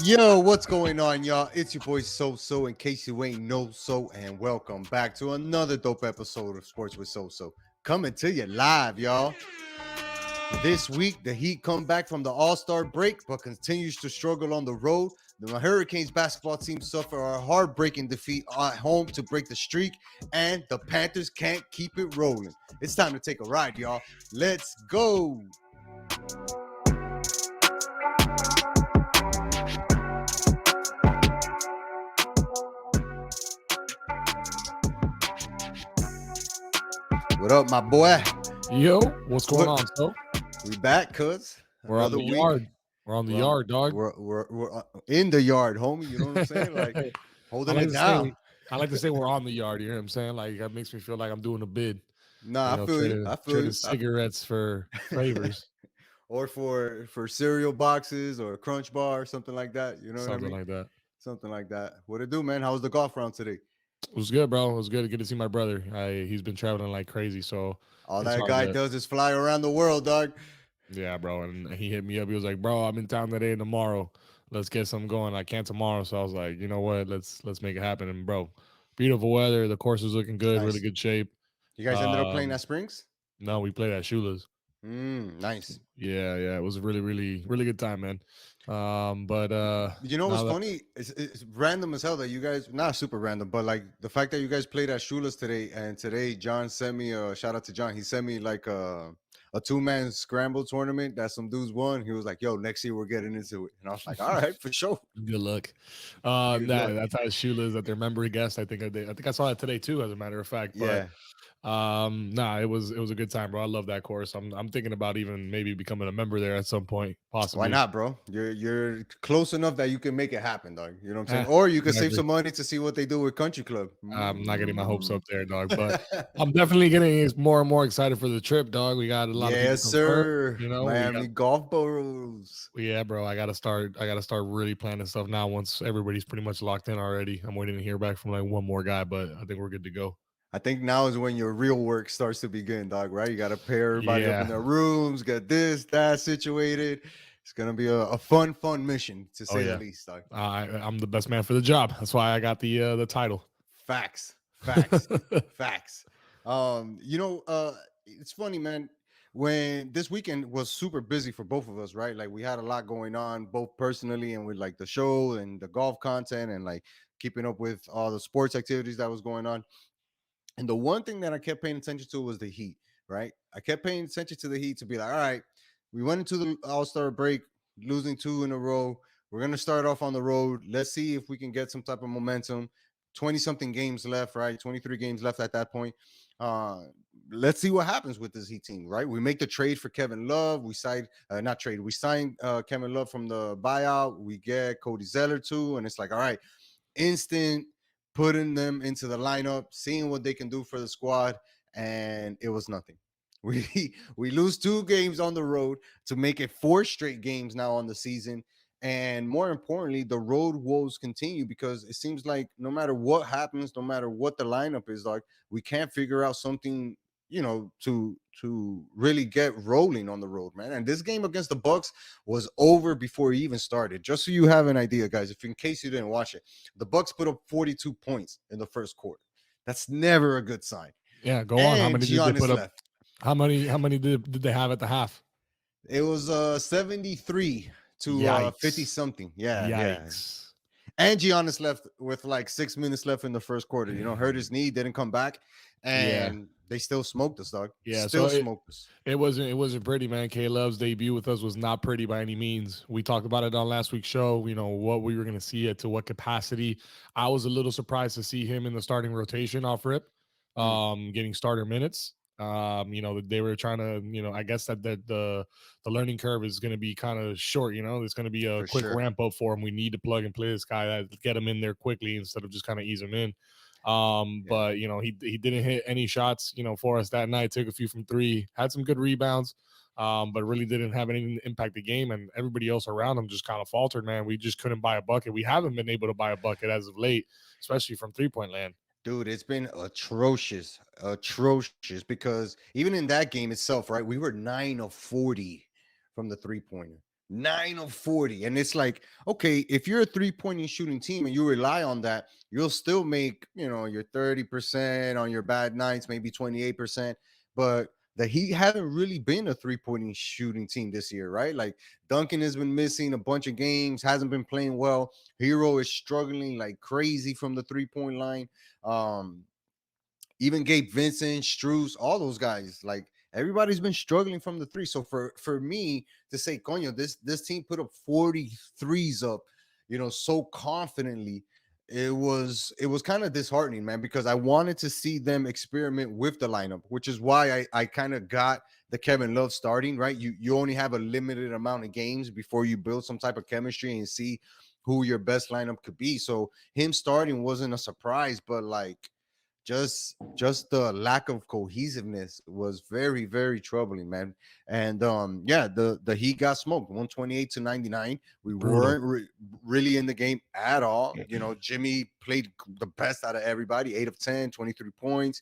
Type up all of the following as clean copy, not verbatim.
Yo, what's going on, y'all? It's your boy SoSo, in case you ain't know so, and welcome back to another dope episode of Sports with SoSo. Coming to you live, y'all. This week, the Heat come back from the All-Star break, but continues to struggle on the road. The Hurricanes basketball team suffer a heartbreaking defeat at home to break the streak, and the Panthers can't keep it rolling. It's time to take a ride, y'all. Let's go. What up, my boy? Yo, what's going on, so? We back, cuz. We're on Another the week. yard. We're on the yard, dog. We're in the yard, homie. You know what I'm saying? Like I holding like it to say down. I like to say we're on the yard. You know what I'm saying? Like that makes me feel like I'm doing a bid. Nah, I feel you. I feel Trading you. cigarettes for flavors, Or for cereal boxes or Crunch Bar or something like that. You know what I something mean? like that. Something like that. What it do, man? How was the golf round today? It was good, bro. It was good to see my brother. He's been traveling like crazy, so All it's that hard guy to. does is fly around the world, dog. Yeah, bro. And he hit me up. He was like, "Bro, I'm in town today and tomorrow. Let's get something going. I can't tomorrow." So I was like, "You know what? Let's make it happen." And bro, beautiful weather. The course is looking good. Really Nice. good shape. You guys ended up playing Um, at Springs? no, we played at Shula's. Nice. Yeah, it was a really good time, man. But You know what's now that funny? It's random as hell that you guys, not super random, but like the fact that you guys played at Shula's today, and today John sent me a shout out to John. He sent me like a two-man scramble tournament that some dudes won. He was like, "Yo, next year we're getting into it," and I was like, "All right, for sure." good luck. Good Nah, luck. that's how Shula is at their memory guest. I think I saw that today too, as a matter of fact. But Yeah. nah, it was a good time, bro. I love that course. I'm thinking about even maybe becoming a member there at some point, Why possibly. not, bro? You're close enough that you can make it happen, dog. You know what I'm saying? Eh, Or you can save exactly. some money to see what they do with Country Club. I'm not getting my hopes Mm. up there, dog. But I'm definitely getting more and more excited for the trip, dog. We got a lot of people Yes, confirmed. sir. You know, we got. Miami Golf Bros. Yeah, bro. I gotta start really planning stuff now. Once everybody's pretty much locked in already, I'm waiting to hear back from like one more guy, but I think we're good to go. I think now is when your real work starts to begin, dog, right? You got to pair everybody up in Yeah, their rooms, get this, that situated. It's going to be a fun mission, to oh say the yeah. least, dog. I'm the best man for the job. That's why I got the title. Facts, facts, facts. It's funny, man. When this weekend was super busy for both of us, right? Like we had a lot going on, both personally and with like the show and the golf content and like keeping up with all the sports activities that was going on. And the one thing that I kept paying attention to was the Heat, right? I kept paying attention to the Heat to be like, all right, we went into the All Star break, losing two in a row. We're going to start off on the road. Let's see if we can get some type of momentum. 20 something games left, right? 23 games left at that point. Uh, let's see what happens with this Heat team, right? We make the trade for Kevin Love. We signed, not trade, we signed Kevin Love from the buyout. We get Cody Zeller too. And it's like, all right, instant putting them into the lineup, seeing what they can do for the squad, and it was nothing. We lose two games on the road to make it four straight games now on the season. And more importantly, the road woes continue because it seems like no matter what happens, no matter what the lineup is like, we can't figure out something, to really get rolling on the road, man. And this game against the Bucks was over before it even started. Just so you have an idea, guys, if in case you didn't watch it, the Bucks put up 42 points in the first quarter. That's never a good sign. Yeah, go on. How And many did they Giannis put up? left. How many did they have at the half? It was 73 to 50 Yikes! something. Yeah, yeah. Yikes! And Giannis left with like 6 minutes left in the first quarter. Hurt his knee, didn't come back, Yeah, and they still smoked us, dog. yeah. So Still it smoked us. it wasn't pretty, man. K Love's debut with us was not pretty by any means. We talked about it on last week's show. You know what we were going to see it to what capacity. I was a little surprised to see him in the starting rotation off rip, Mm, getting starter minutes. They were trying to, I guess that the learning curve is going to be kind of short. It's going to be a for quick sure. ramp up for him. We need to plug and play this guy, get him in there quickly instead of just kind of ease him in. Yeah. But he didn't hit any shots, for us that night. Took a few from three, had some good rebounds, but really didn't have any impact the game. And everybody else around him just kind of faltered. Man, we just couldn't buy a bucket. We haven't been able to buy a bucket as of late, especially from 3 point land. Dude, it's been atrocious, atrocious. Because even in that game itself, right, we were 9 of 40 from the 3 pointer. 9 of 40. And it's like, okay, if you're a three-point shooting team and you rely on that, you'll still make, your 30% on your bad nights, maybe 28%. But the Heat haven't really been a three-point shooting team this year, right? Like Duncan has been missing a bunch of games, hasn't been playing well. Hero is struggling like crazy from the three-point line. Um, Even Gabe Vincent, Struess, all those guys, like everybody's been struggling from the three. So for me to say, Coño, this team put up 43s up, so confidently, it was kind of disheartening, man, because I wanted to see them experiment with the lineup, which is why I kind of got the Kevin Love starting, right? You only have a limited amount of games before you build some type of chemistry and see who your best lineup could be. So him starting wasn't a surprise, but like just the lack of cohesiveness was very very troubling, man. And yeah, the Heat got smoked 128-99. We Brutal. weren't really in the game at all. Jimmy played the best out of everybody, 8 of 10, 23 points,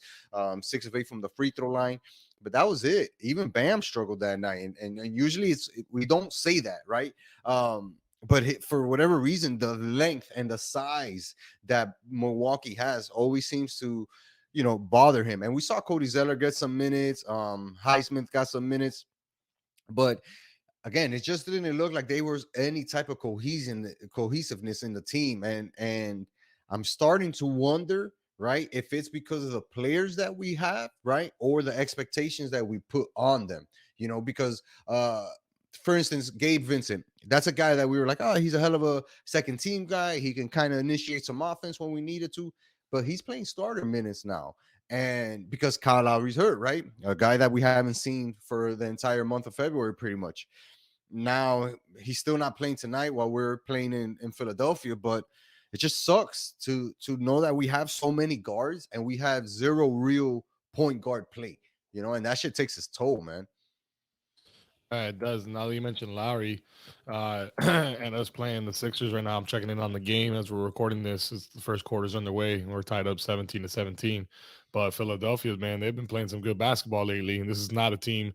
6 of 8 from the free throw line. But that was it. Even Bam struggled that night, and usually we don't say that, right? But for whatever reason, the length and the size that Milwaukee has always seems to, bother him. And we saw Cody Zeller get some minutes. Highsmith got some minutes, but again, it just didn't look like there was any type of cohesiveness in the team. And I'm starting to wonder, right, if it's because of the players that we have, right, or the expectations that we put on them. Because for instance, Gabe Vincent, that's a guy that we were like, oh, he's a hell of a second team guy. He can kind of initiate some offense when we needed to, but he's playing starter minutes now. And because Kyle Lowry's hurt, right? A guy that we haven't seen for the entire month of February, pretty much. Now he's still not playing tonight while we're playing in Philadelphia, but it just sucks to know that we have so many guards and we have zero real point guard play, and that shit takes its toll, man. It does. Now that you mentioned Lowry, and us playing the Sixers right now, I'm checking in on the game as we're recording this. It's the first quarter's underway, and we're tied up 17-17. But Philadelphia, man, they've been playing some good basketball lately, and this is not a team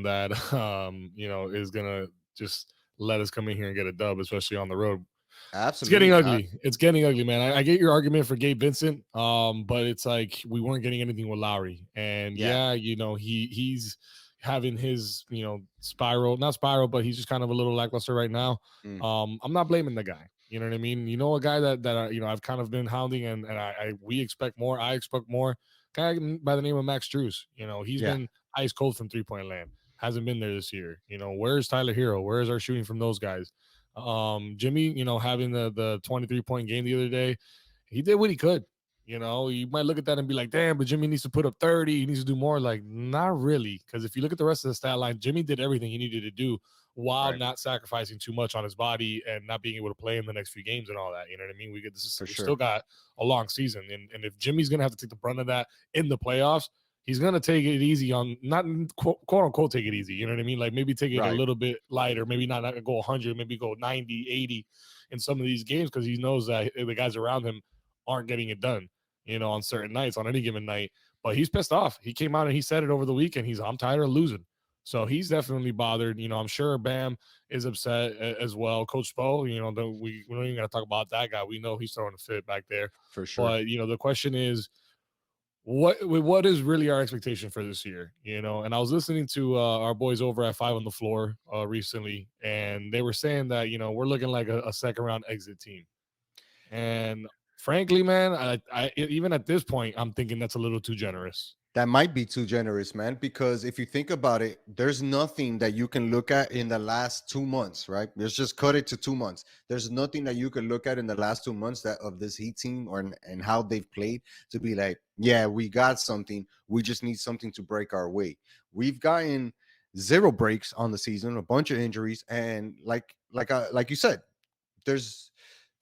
that is gonna just let us come in here and get a dub, especially on the road. It's getting Absolutely not. ugly. It's getting ugly, man. I get your argument for Gabe Vincent, but it's like we weren't getting anything with Lowry, and Yeah. yeah, he's having his spiral, not spiral, but he's just kind of a little lackluster right now. Mm. I'm not blaming the guy. You know what I mean? A guy that I've kind of been hounding, and we expect more. I expect more. Guy by the name of Max Strus. He's Yeah. been ice cold from 3-point land. Hasn't been there this year. Where's Tyler Hero? Where's our shooting from those guys? Jimmy, having the 23-point game the other day, he did what he could. You might look at that and be like, damn, but Jimmy needs to put up 30. He needs to do more. Like, not really. Because if you look at the rest of the stat line, Jimmy did everything he needed to do while Right. not sacrificing too much on his body and not being able to play in the next few games and all that. You know what I mean? For We sure. still got a long season. And if Jimmy's going to have to take the brunt of that in the playoffs, he's going to take it easy on, not quote unquote, take it easy. You know what I mean? Like maybe take it a Right. little bit lighter, maybe not go 100, maybe go 90, 80 in some of these games because he knows that the guys around him aren't getting it done, on certain nights, on any given night. But he's pissed off. He came out and he said it over the weekend. I'm tired of losing. So he's definitely bothered. I'm sure Bam is upset as well. Coach Spo, we don't even got to talk about that guy. We know he's throwing a fit back there. For sure. But, the question is, what is really our expectation for this year? And I was listening to our boys over at Five on the Floor recently, and they were saying that we're looking like a second round exit team. And frankly, man, I even at this point, I'm thinking that's a little too generous. That might be too generous, man, because if you think about it, there's nothing that you can look at in the last 2 months, right? Let's just cut it to 2 months. There's nothing that you can look at in the last 2 months that of this Heat team and how they've played to be like, yeah, we got something. We just need something to break our way. We've gotten zero breaks on the season, a bunch of injuries, and like you said, there's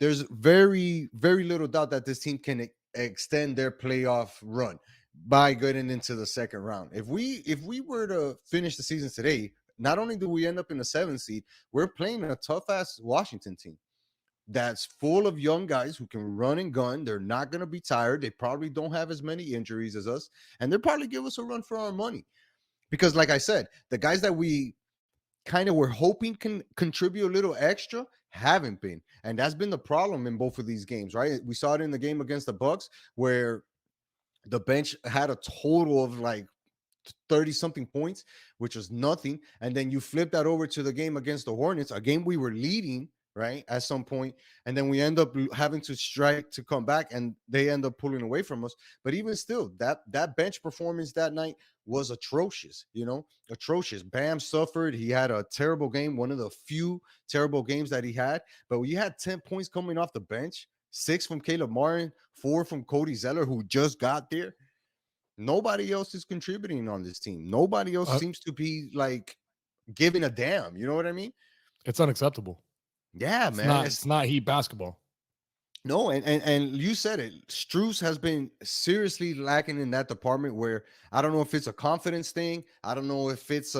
there's very very little doubt that this team can extend their playoff run by getting into the second round. If we were to finish the season today, not only do we end up in the seventh seed, we're playing a tough ass Washington team that's full of young guys who can run and gun. They're not going to be tired. They probably don't have as many injuries as us, and they'll probably give us a run for our money. Because, like I said, the guys that we kind of we're hoping can contribute a little extra haven't been. And that's been the problem in both of these games, right? We saw it in the game against the Bucks where the bench had a total of like 30 something points, which was nothing. And then you flip that over to the game against the Hornets, a game we were leading, right, at some point, and then we end up having to strike to come back, and they end up pulling away from us. But even still, that bench performance that night was atrocious, atrocious. Bam suffered. He had a terrible game, one of the few terrible games that he had. But when you had 10 points coming off the bench, 6 from Caleb Martin, 4 from Cody Zeller, who just got there, nobody else is contributing on this team. Nobody else Uh, seems to be like giving a damn. You know what I mean? it's unacceptable. Yeah, It's man. not. It's It's not Heat basketball. no, and you said it. Struz has been seriously lacking in that department where I don't know if it's a confidence thing. I don't know if it's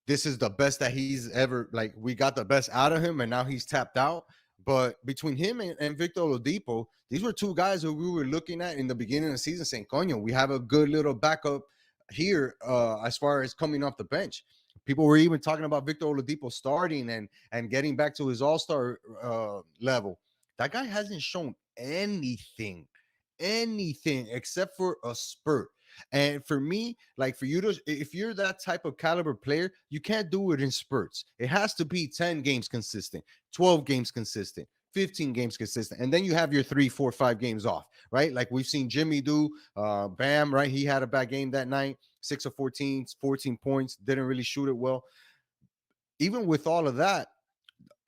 this is the best that he's ever like we got the best out of him and now he's tapped out. But between him and Victor Oladipo, these were two guys who we were looking at in the beginning of the season saying, Coño, we have a good little backup here as far as coming off the bench. People were even talking about Victor Oladipo starting and getting back to his all-star level. That guy hasn't shown anything except for a spurt. And for me, like for you to, if you're that type of caliber player, you can't do it in spurts. It has to be 10 games consistent, 12 games consistent, 15 games consistent. And then you have your 3, 4, 5 games off, right? Like we've seen Jimmy do. Bam, right? He had a bad game that night, 6 of 14, 14 points, didn't really shoot it well. Even with all of that,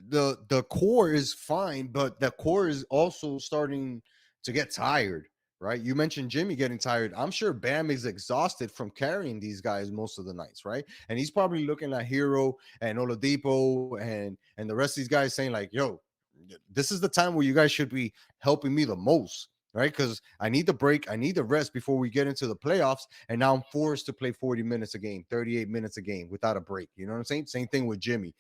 the core is fine, but the core is also starting to get tired, right? You mentioned Jimmy getting tired. I'm sure Bam is exhausted from carrying these guys most of the nights, right? And he's probably looking at Hero and Oladipo and the rest of these guys saying like, "Yo, this is the time where you guys should be helping me the most." Right, because I need the break, I need the rest before we get into the playoffs, and now I'm forced to play 40 minutes a game, 38 minutes a game without a break. You know what I'm saying? Same thing with Jimmy.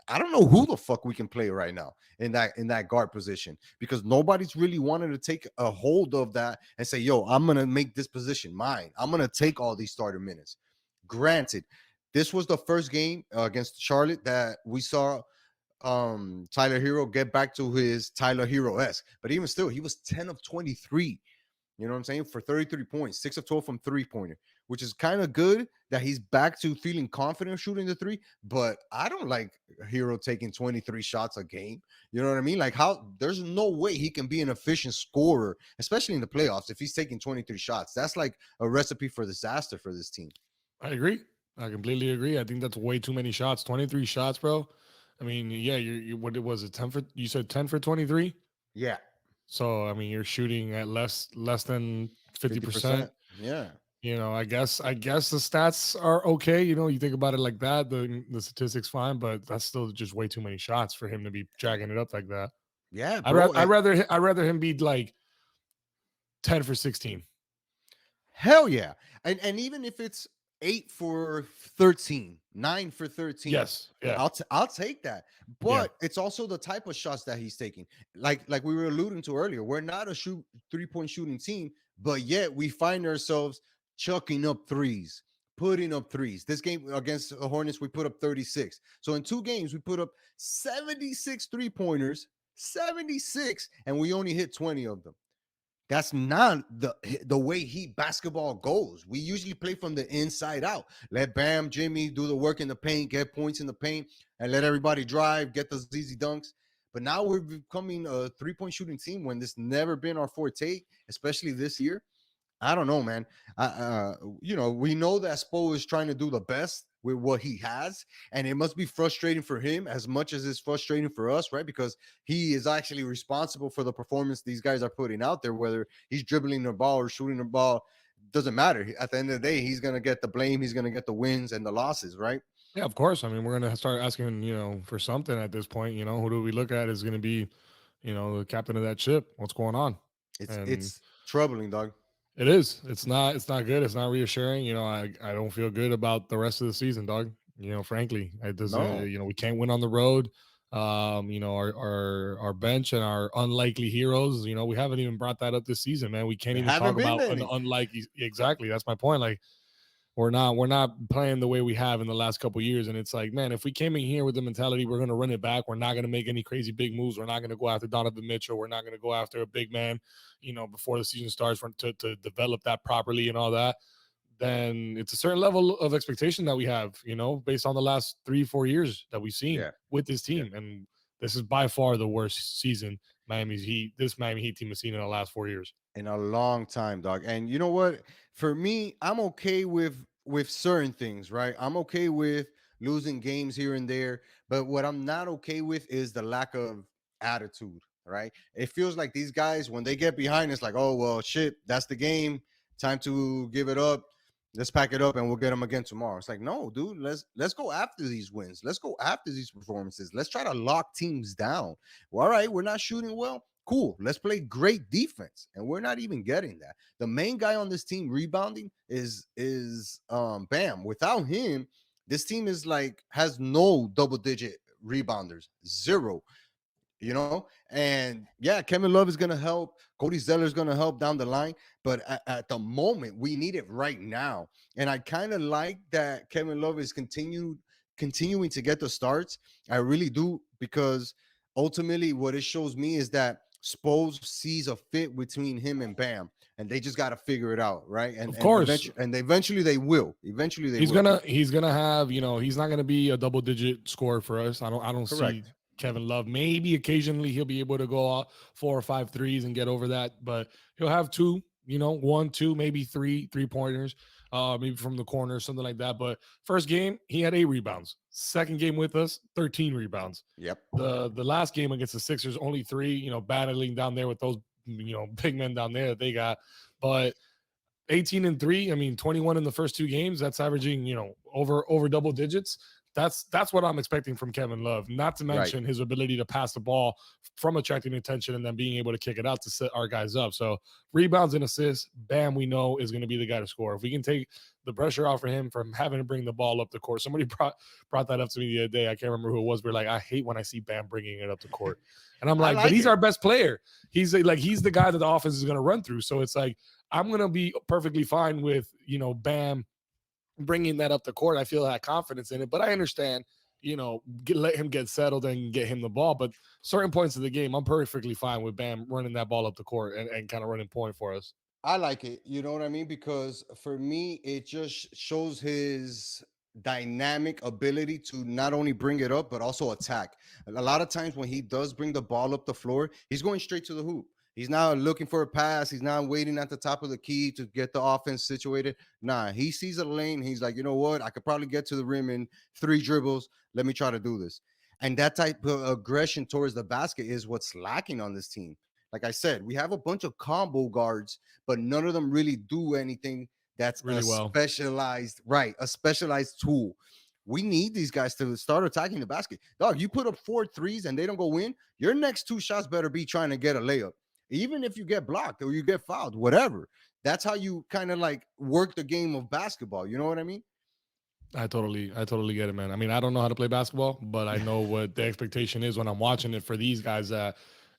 I don't know who the fuck we can play right now in that guard position because nobody's really wanted to take a hold of that and say, "Yo, I'm gonna make this position mine. I'm gonna take all these starter minutes." Granted, this was the first game against Charlotte that we saw Tyler Hero get back to his Tyler Hero esque, but even still, he was 10 of 23. You know what I'm saying? For 33 points, 6 of 12 from three-pointer, which is kind of good that he's back to feeling confident shooting the three. But I don't like Hero taking 23 shots a game. You know what I mean? Like, how there's no way he can be an efficient scorer, especially in the playoffs, if he's taking 23 shots. That's like a recipe for disaster for this team. I agree. I completely agree. I think that's way too many shots. 23 shots, bro. I mean, yeah, you what it was it 10 for you said 10 for 23? Yeah, So I mean you're shooting at less than 50%. 50%. Yeah. I guess the stats are okay. You think about it like that, the statistics fine, but that's still just way too many shots for him to be jacking it up like that. Yeah, I'd bro. rather I'd rather him be like 10 for 16. Hell yeah. And even if it's 8 for 13, 9 for 13, Yes. Yeah. I'll take that. Yeah. But it's also the type of shots that he's taking. Like we were alluding to earlier, we're not a 3-point shooting team, but yet we find ourselves chucking up threes, putting up threes. This game against the Hornets, we put up 36. So in 2 games, we put up 76 3-pointers, 76, and we only hit 20 of them. That's not the way Heat basketball goes. We usually play from the inside out. Let Bam, Jimmy do the work in the paint, get points in the paint, and let everybody drive, get those easy dunks. But now we're becoming a 3-point shooting team when this never been our forte, especially this year. I don't know, man. We know that Spo is trying to do the best with what he has, and it must be frustrating for him as much as it's frustrating for us, right? Because he is actually responsible for the performance these guys are putting out there, whether he's dribbling the ball or shooting the ball, doesn't matter. At the end of the day, he's gonna get the blame, he's gonna get the wins and the losses, right? Yeah, of course. I mean, we're gonna start asking, for something at this point. Who do we look at is gonna be, the captain of that ship? What's going on? It's And it's troubling, dog. it is. It's not good. It's not reassuring. I don't feel good about the rest of the season, dog. Frankly, it doesn't. No, We can't win on the road. Our bench and our unlikely heroes. We haven't even brought that up this season, man. We can't there even haven't talk been about an any. unlikely. Exactly. That's my point. Like we're not playing the way we have in the last couple of years. And it's like, man, if we came in here with the mentality we're going to run it back, we're not going to make any crazy big moves. We're not going to go after Donovan Mitchell. We're not going to go after a big man, before the season starts to develop that properly and all that. Then it's a certain level of expectation that we have, based on the last 3-4 years that we've seen Yeah, with this yeah. team. And this is by far the worst season this Miami Heat team has seen in the last 4 years. In a long time, dog. And you know what? For me, I'm okay with certain things, right? I'm okay with losing games here and there, but what I'm not okay with is the lack of attitude, right? It feels like these guys when they get behind, it's like, oh well, shit, that's the game. Time to give it up. Let's pack it up and we'll get them again tomorrow. It's like, no, dude, let's go after these wins. Let's go after these performances. Let's try to lock teams down. Well, all right, we're not shooting well. Cool. Let's play great defense. And we're not even getting that. The main guy on this team rebounding is Bam. Without him, this team is like has no double digit rebounders. Zero. And yeah, Kevin Love is going to help. Cody Zeller is going to help down the line, but at the moment we need it right now. And I kind of like that Kevin Love is continuing to get the starts. I really do, because ultimately what it shows me is that Spose sees a fit between him and Bam, and they just got to figure it out, right? And Of and course, eventually they will. Eventually they he's will. gonna he's gonna have, he's not gonna be a double digit scorer for us. I don't see Correct. Kevin Love. Maybe occasionally he'll be able to go out 4 or 5 threes and get over that, but he'll have two, one, two, maybe three pointers, maybe from the corner, something like that. But first game, he had 8 rebounds. Second game with us, 13 rebounds. Yep. The last game against the Sixers, only three, battling down there with those, big men down there that they got. But 18-3, I mean 21 in the first 2 games, that's averaging, over double digits. That's what I'm expecting from Kevin Love, not to Right. mention his ability to pass the ball from attracting attention and then being able to kick it out to set our guys up. So rebounds and assists, Bam, we know is going to be the guy to score. If we can take the pressure off of him from having to bring the ball up the court. Somebody brought that up to me the other day. I can't remember who it was. We're like, I hate when I see Bam bringing it up the court. And I'm I like, but like he's it. our best player. He's the guy that the offense is going to run through. So it's like, I'm going to be perfectly fine with, Bam bringing that up the court. I feel that confidence in it, but I understand, let him get settled and get him the ball. But certain points of the game, I'm perfectly fine with Bam running that ball up the court and kind of running point for us. I like it. You know what I mean? Because for me, it just shows his dynamic ability to not only bring it up, but also attack. A lot of times when he does bring the ball up the floor, he's going straight to the hoop. He's not looking for a pass. He's not waiting at the top of the key to get the offense situated. Nah, he sees a lane. He's like, you know what? I could probably get to the rim in 3 dribbles. Let me try to do this. And that type of aggression towards the basket is what's lacking on this team. Like I said, we have a bunch of combo guards, but none of them really do anything that's a Really well. specialized, right? A specialized tool. We need these guys to start attacking the basket. Dog, you put up 4 threes and they don't go in, your next 2 shots better be trying to get a layup. Even if you get blocked or you get fouled, whatever. That's how you kind of like work the game of basketball. You know what I mean? I totally get it, man. I mean, I don't know how to play basketball, but I know what the expectation is when I'm watching it for these guys. I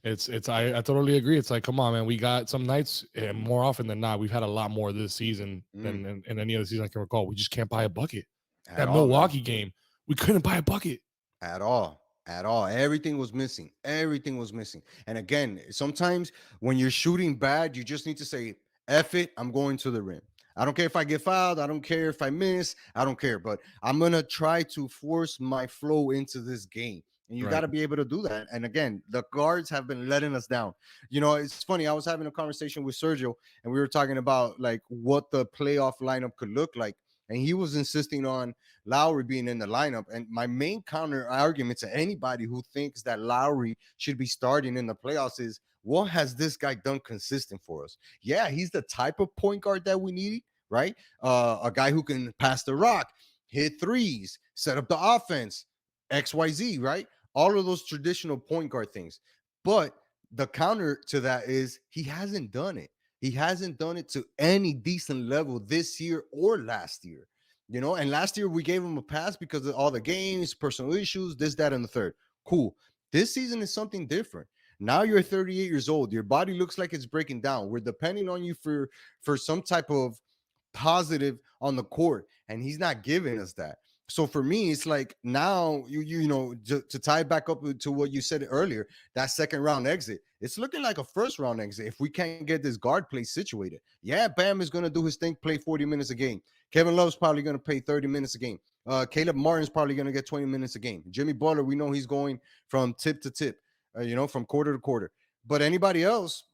totally agree. It's like, come on, man. We got some nights, and more often than not, we've had a lot more this season Mm, than in any other season I can recall. We just can't buy a bucket. at That all, man. Milwaukee game, we couldn't buy a bucket. At all. At all. Everything was missing. Everything was missing. And again, sometimes when you're shooting bad, you just need to say, F it, I'm going to the rim. I don't care if I get fouled. I don't care if I miss. I don't care. But I'm going to try to force my flow into this game. And you got Right. to be able to do that. And again, the guards have been letting us down. It's funny. I was having a conversation with Sergio, and we were talking about like what the playoff lineup could look like. And he was insisting on Lowry being in the lineup. And my main counter argument to anybody who thinks that Lowry should be starting in the playoffs is, what has this guy done consistent for us? Yeah, he's the type of point guard that we need, right? A guy who can pass the rock, hit threes, set up the offense, XYZ, right? All of those traditional point guard things. But the counter to that is he hasn't done it. He hasn't done it to any decent level this year or last year. And last year we gave him a pass because of all the games, personal issues, this, that, and the third. Cool. This season is something different. Now you're 38 years old. Your body looks like it's breaking down. We're depending on you for some type of positive on the court, and he's not giving us that. So for me, it's like now to tie it back up to what you said earlier, that second round exit, it's looking like a first round exit if we can't get this guard play situated. Yeah, Bam is gonna do his thing, play 40 minutes a game. Kevin Love's probably gonna play 30 minutes a game. Caleb Martin's probably gonna get 20 minutes a game. Jimmy Butler, we know he's going from tip to tip, from quarter to quarter. But anybody else,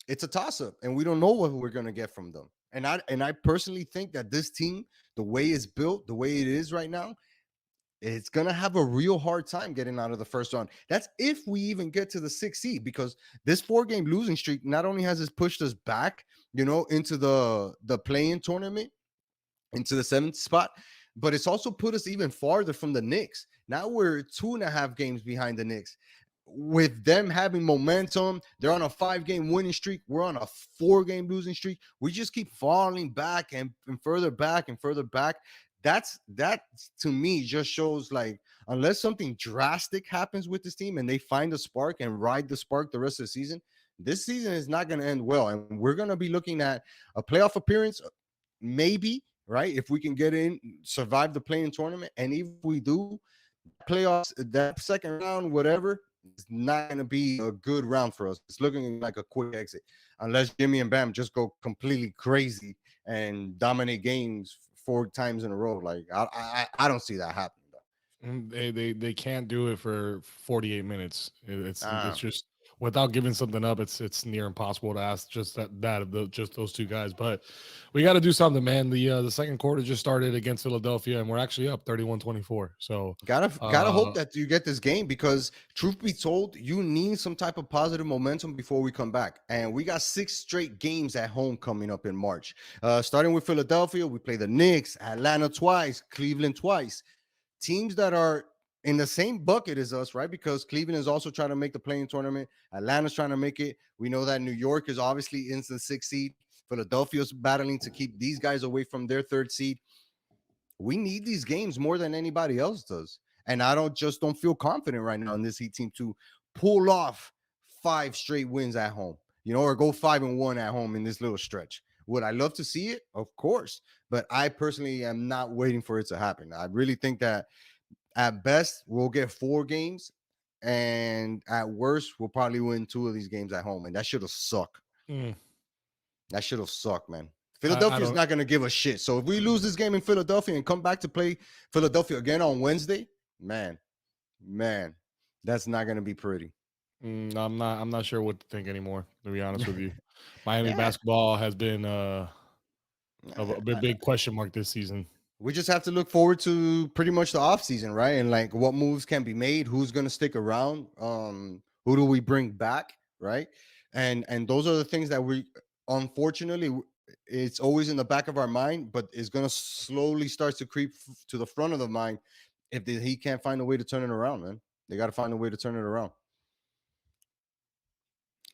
it's a toss up, and we don't know what we're gonna get from them. And I personally think that this team, the way it's built, the way it is right now, it's gonna have a real hard time getting out of the first round. That's if we even get to the sixth seed, because this 4 game losing streak not only has it pushed us back, into the play-in tournament, into the 7th spot, but it's also put us even farther from the Knicks. Now we're 2.5 games behind the Knicks. With them having momentum, they're on a 5 game winning streak. We're on a 4 game losing streak. We just keep falling back and further back and further back. That to me just shows, like, unless something drastic happens with this team and they find a spark and ride the spark the rest of the season, this season is not going to end well. And we're going to be looking at a playoff appearance, maybe, right? If we can get in, survive the play-in tournament. And if we do, playoffs, that second round, whatever, it's not going to be a good round for us. It's looking like a quick exit, unless Jimmy and Bam just go completely crazy and dominate games 4 times in a row. Like I don't see that happening though. They can't do it for 48 minutes. It's Ah, just without giving something up. It's near impossible to ask just just those two guys. But we got to do something, man. The second quarter just started against Philadelphia, and we're actually up 31-24. So gotta hope uh, that you get this game, because truth be told, you need some type of positive momentum before we come back. And we got 6 straight games at home coming up in March. Starting with Philadelphia, we play the Knicks, Atlanta twice, Cleveland twice. Teams that are in the same bucket as us, right? Because Cleveland is also trying to make the playing tournament. Atlanta's trying to make it. We know that New York is obviously in the 6th seed. Philadelphia's battling to keep these guys away from their 3rd seed. We need these games more than anybody else does. And I don't feel confident right now in this Heat team to pull off 5 straight wins at home, or go 5-1 at home in this little stretch. Would I love to see it? Of course. But I personally am not waiting for it to happen. I really think that at best we'll get 4 games, and at worst we'll probably win 2 of these games at home. And that should have sucked. mm, That should have sucked, man. I Philadelphia's don't. not going to give a shit. So if we lose this game in Philadelphia and come back to play Philadelphia again on Wednesday, man, that's not going to be pretty. I'm not sure what to think anymore. To be honest with you, Miami Yeah. basketball has been a big question mark this season. We just have to look forward to pretty much the offseason, right? And like what moves can be made, who's going to stick around, who do we bring back, right? And those are the things that we, unfortunately, it's always in the back of our mind, but it's going to slowly start to creep to the front of the mind if he can't find a way to turn it around, man. They got to find a way to turn it around.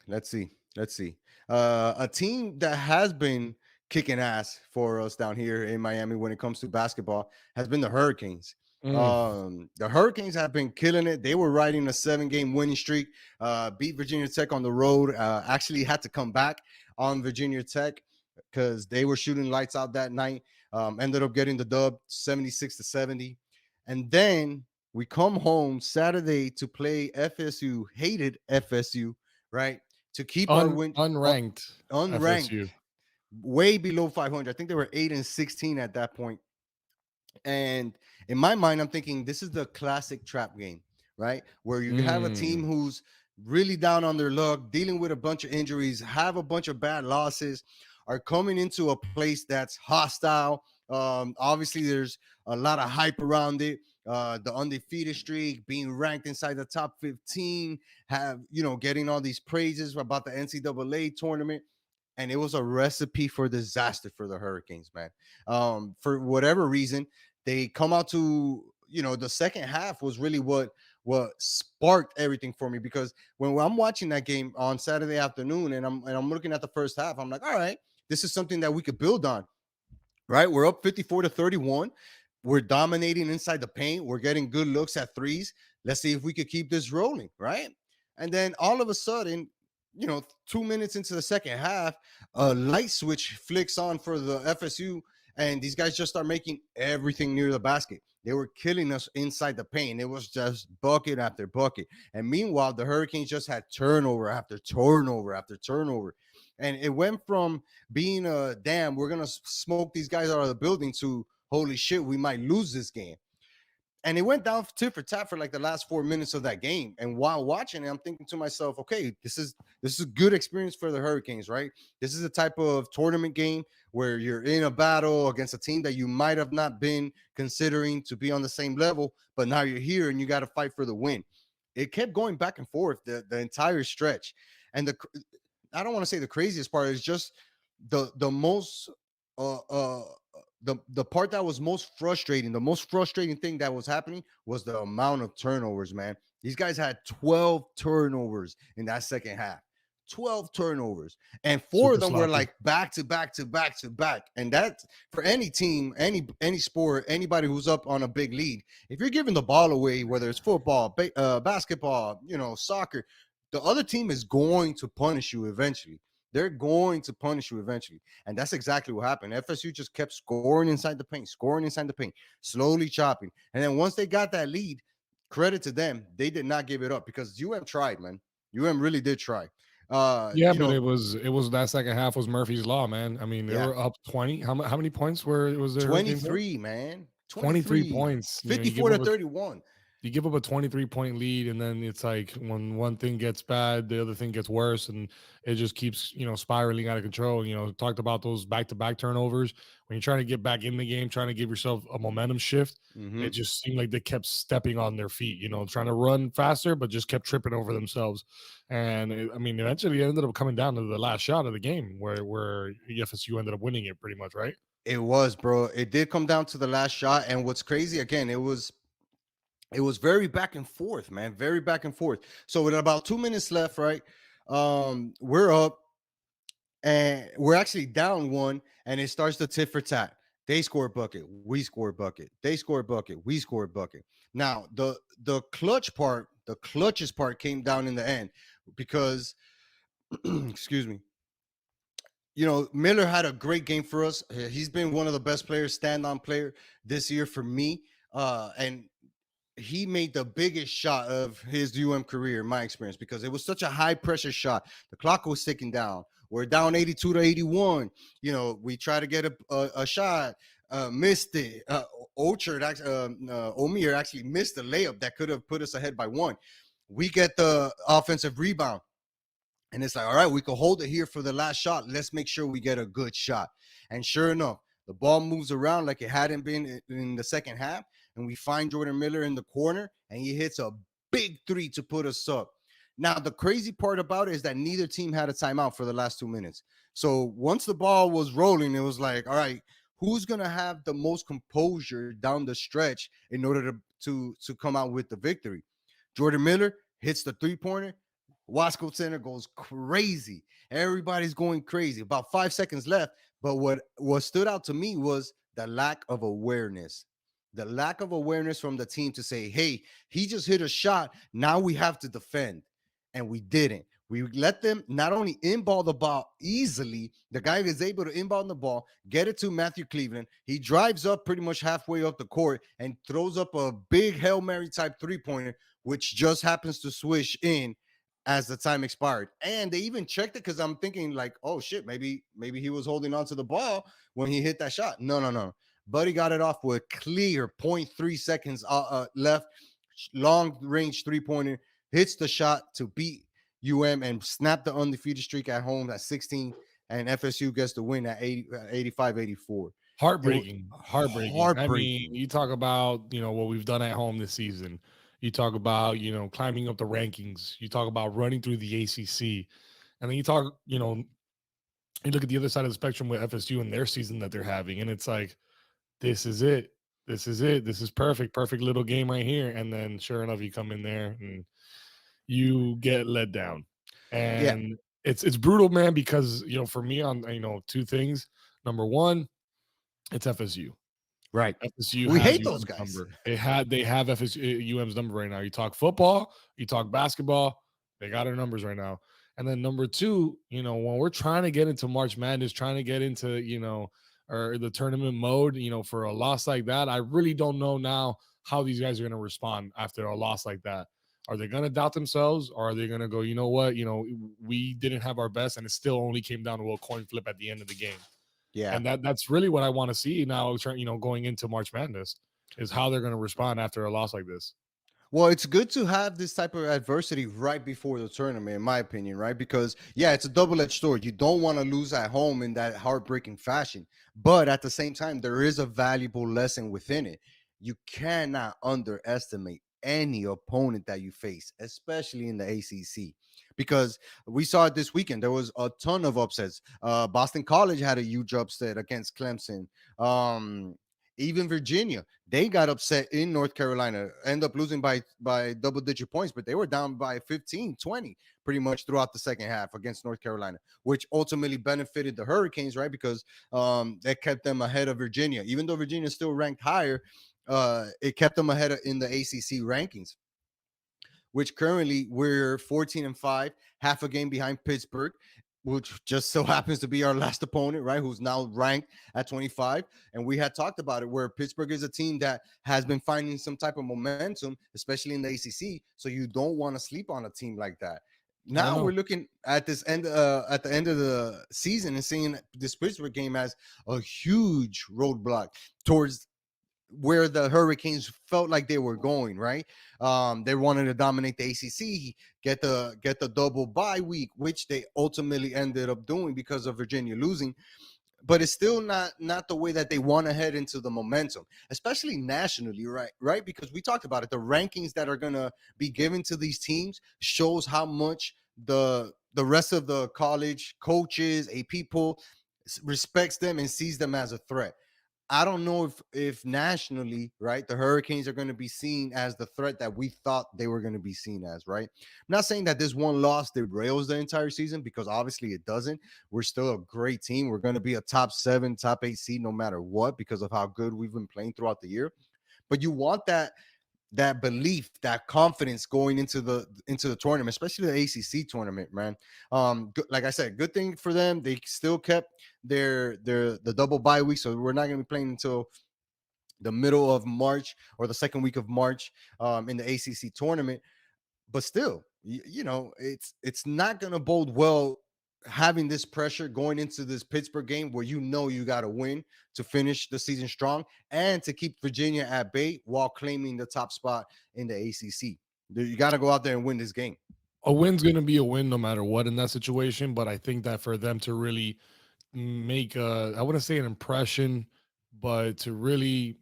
Let's see. Let's see. A team that has been kicking ass for us down here in Miami when it comes to basketball has been the Hurricanes. Mm. The Hurricanes have been killing it. They were riding a 7 game winning streak, beat Virginia Tech on the road, actually had to come back on Virginia Tech because they were shooting lights out that night. Ended up getting the dub 76-70. And then we come home Saturday to play FSU, hated FSU, right? To keep our win Unranked unranked, FSU. way below 500. I think they were 8-16 at that point. And in my mind, I'm thinking this is the classic trap game, right? Where you have a team Mm. who's really down on their luck, dealing with a bunch of injuries, have a bunch of bad losses, are coming into a place that's hostile. Obviously, there's a lot of hype around it. The undefeated streak, being ranked inside the top 15, getting all these praises about the NCAA tournament, and it was a recipe for disaster for the Hurricanes, man. For whatever reason, they come out to, the second half was really what sparked everything for me, because when I'm watching that game on Saturday afternoon and I'm looking at the first half, I'm like, all right, this is something that we could build on, right? We're up 54-31. We're dominating inside the paint. We're getting good looks at threes. Let's see if we could keep this rolling, right? And then all of a sudden, 2 minutes into the second half, a light switch flicks on for the FSU, and these guys just start making everything near the basket. They were killing us inside the paint. It was just bucket after bucket. And meanwhile, the Hurricanes just had turnover after turnover after turnover. And it went from being a damn, we're going to smoke these guys out of the building to holy shit, we might lose this game. And it went down tit for tat for like the last 4 minutes of that game. And while watching it, I'm thinking to myself, okay, this is a good experience for the Hurricanes, right? This is a type of tournament game where you're in a battle against a team that you might have not been considering to be on the same level, but now you're here and you got to fight for the win. It kept going back and forth the entire stretch. And I don't want to say the craziest part is just the most uh uh the part that was most frustrating, the most frustrating thing that was happening was the amount of turnovers, man. These guys had 12 turnovers in that second half. 12 turnovers. And four Super of them were sloppy. like back to back to back to back. And that for any team, any sport, anybody who's up on a big lead, if you're giving the ball away, whether it's football, basketball, soccer, the other team is going to punish you eventually. They're going to punish you eventually. And that's exactly what happened. FSU just kept scoring inside the paint, slowly chopping. And then once they got that lead, credit to them, they did not give it up because UM tried, man. UM really did try. Uh, Yeah, you but know, it was that second half was Murphy's law, man. I mean, they yeah, were up 20. How many points was the Hurricanes up? 23, man. 23 23, points. You give 54 up to 31. you give up a 23-point lead, and then it's like when one thing gets bad, the other thing gets worse, and it just keeps spiraling out of control. Talked about those back-to-back turnovers. When you're trying to get back in the game, trying to give yourself a momentum shift, Mm-hmm. it just seemed like they kept stepping on their feet, trying to run faster, but just kept tripping over themselves. And I mean, eventually it ended up coming down to the last shot of the game where FSU ended up winning it pretty much, right? It was, bro. It did come down to the last shot. And what's crazy, again, it was very back and forth, man. Very back and forth. So with about 2 minutes left, right? We're up and we're actually down one, and it starts to tit for tat. They score a bucket, we score a bucket. They score a bucket, we score a bucket. Now the clutchest part came down in the end because excuse me. Miller had a great game for us. He's been one of the best players, stand-on player this year for me. And he made the biggest shot of his UM career, in my experience, because it was such a high pressure shot. The clock was ticking down. We're down 82 to 81. We try to get a shot, missed it. Omir actually missed a layup that could have put us ahead by one. We get the offensive rebound. And it's like, all right, we can hold it here for the last shot. Let's make sure we get a good shot. And sure enough, the ball moves around like it hadn't been in the second half. And we find Jordan Miller in the corner, and he hits a big three to put us up. Now, the crazy part about it is that neither team had a timeout for the last 2 minutes. So once the ball was rolling, it was like, all right, who's gonna have the most composure down the stretch in order to come out with the victory? Jordan Miller hits the three-pointer. Wasco Center goes crazy. Everybody's going crazy. About 5 seconds left. But what stood out to me was the lack of awareness. The lack of awareness from the team to say, hey, he just hit a shot. Now we have to defend. And we didn't. We let them not only inball the ball easily, the guy is able to inbound the ball, get it to Matthew Cleveland. He drives up pretty much halfway up the court and throws up a big Hail Mary type three-pointer, which just happens to swish in as the time expired. And they even checked it because I'm thinking like, oh shit, maybe he was holding on to the ball when he hit that shot. No, no, no. Buddy got it off with clear zero point 0.3 seconds left. Long range three-pointer, hits the shot to beat UM and snap the undefeated streak at home at 16. And FSU gets the win at 85-84. It was Heartbreaking. I mean, heartbreaking. you talk about, what we've done at home this season. You talk about, climbing up the rankings. You talk about running through the ACC. And then you talk, you look at the other side of the spectrum with FSU and their season that they're having. And it's like, this is it. This is it. This is perfect. Perfect little game right here. And then sure enough, you come in there and you get let down. Yeah, And it's brutal, man, because, for me on, two things. Number one, it's FSU. right. FSU We has hate those UM's guys. number. They have FSU UM's number right now. You talk football, you talk basketball, they got our numbers right now. And then number two, when we're trying to get into March Madness, trying to get into, or the tournament mode, for a loss like that, I really don't know now how these guys are going to respond after a loss like that. Are they going to doubt themselves, or are they going to go, you know what, we didn't have our best, and it still only came down to a coin flip at the end of the game. Yeah. And that's really what I want to see now, going into March Madness, is how they're going to respond after a loss like this. Well, it's good to have this type of adversity right before the tournament, in my opinion, right? Because, yeah, it's a double edged sword. You don't want to lose at home in that heartbreaking fashion. But at the same time, there is a valuable lesson within it. You cannot underestimate any opponent that you face, especially in the ACC. Because we saw it this weekend. There was a ton of upsets. Boston College had a huge upset against Clemson. Um, Even Virginia, they got upset in North Carolina, end up losing by double digit points, but they were down by 15, 20 pretty much throughout the second half against North Carolina, which ultimately benefited the Hurricanes, right? Because that kept them ahead of Virginia. Even though Virginia still ranked higher, it kept them ahead in the ACC rankings, which currently we're 14-5, half a game behind Pittsburgh, which just so happens to be our last opponent, right? Who's now ranked at 25. And we had talked about it where Pittsburgh is a team that has been finding some type of momentum, especially in the ACC. So you don't want to sleep on a team like that. Oh Now we're no. looking at at the end of the season and seeing this Pittsburgh game as a huge roadblock towards where the Hurricanes felt like they were going, right? They wanted to dominate the ACC, get the double bye week, which they ultimately ended up doing because of Virginia losing. But it's still not the way that they want to head into the momentum, especially nationally, right? Right, because we talked about it. The rankings that are gonna be given to these teams shows how much the rest of the college coaches, a people respects them and sees them as a threat. I don't know if nationally, right, the Hurricanes are going to be seen as the threat that we thought they were going to be seen as, right? I'm not saying that this one loss derails the entire season because obviously it doesn't. We're still a great team. We're going to be a top 7, top 8 seed no matter what because of how good we've been playing throughout the year. But you want that belief, that confidence going into the tournament, especially the ACC tournament, man. Like I said, good thing for them. They still kept the double bye week, so we're not going to be playing until the middle of March or the second week of March in the ACC tournament. But still, it's not going to bode well having this pressure going into this Pittsburgh game where you got to win to finish the season strong and to keep Virginia at bay while claiming the top spot in the ACC. You got to go out there and win this game. A win's going to be a win no matter what in that situation. But I think that for them to really make I wouldn't say an impression, but to really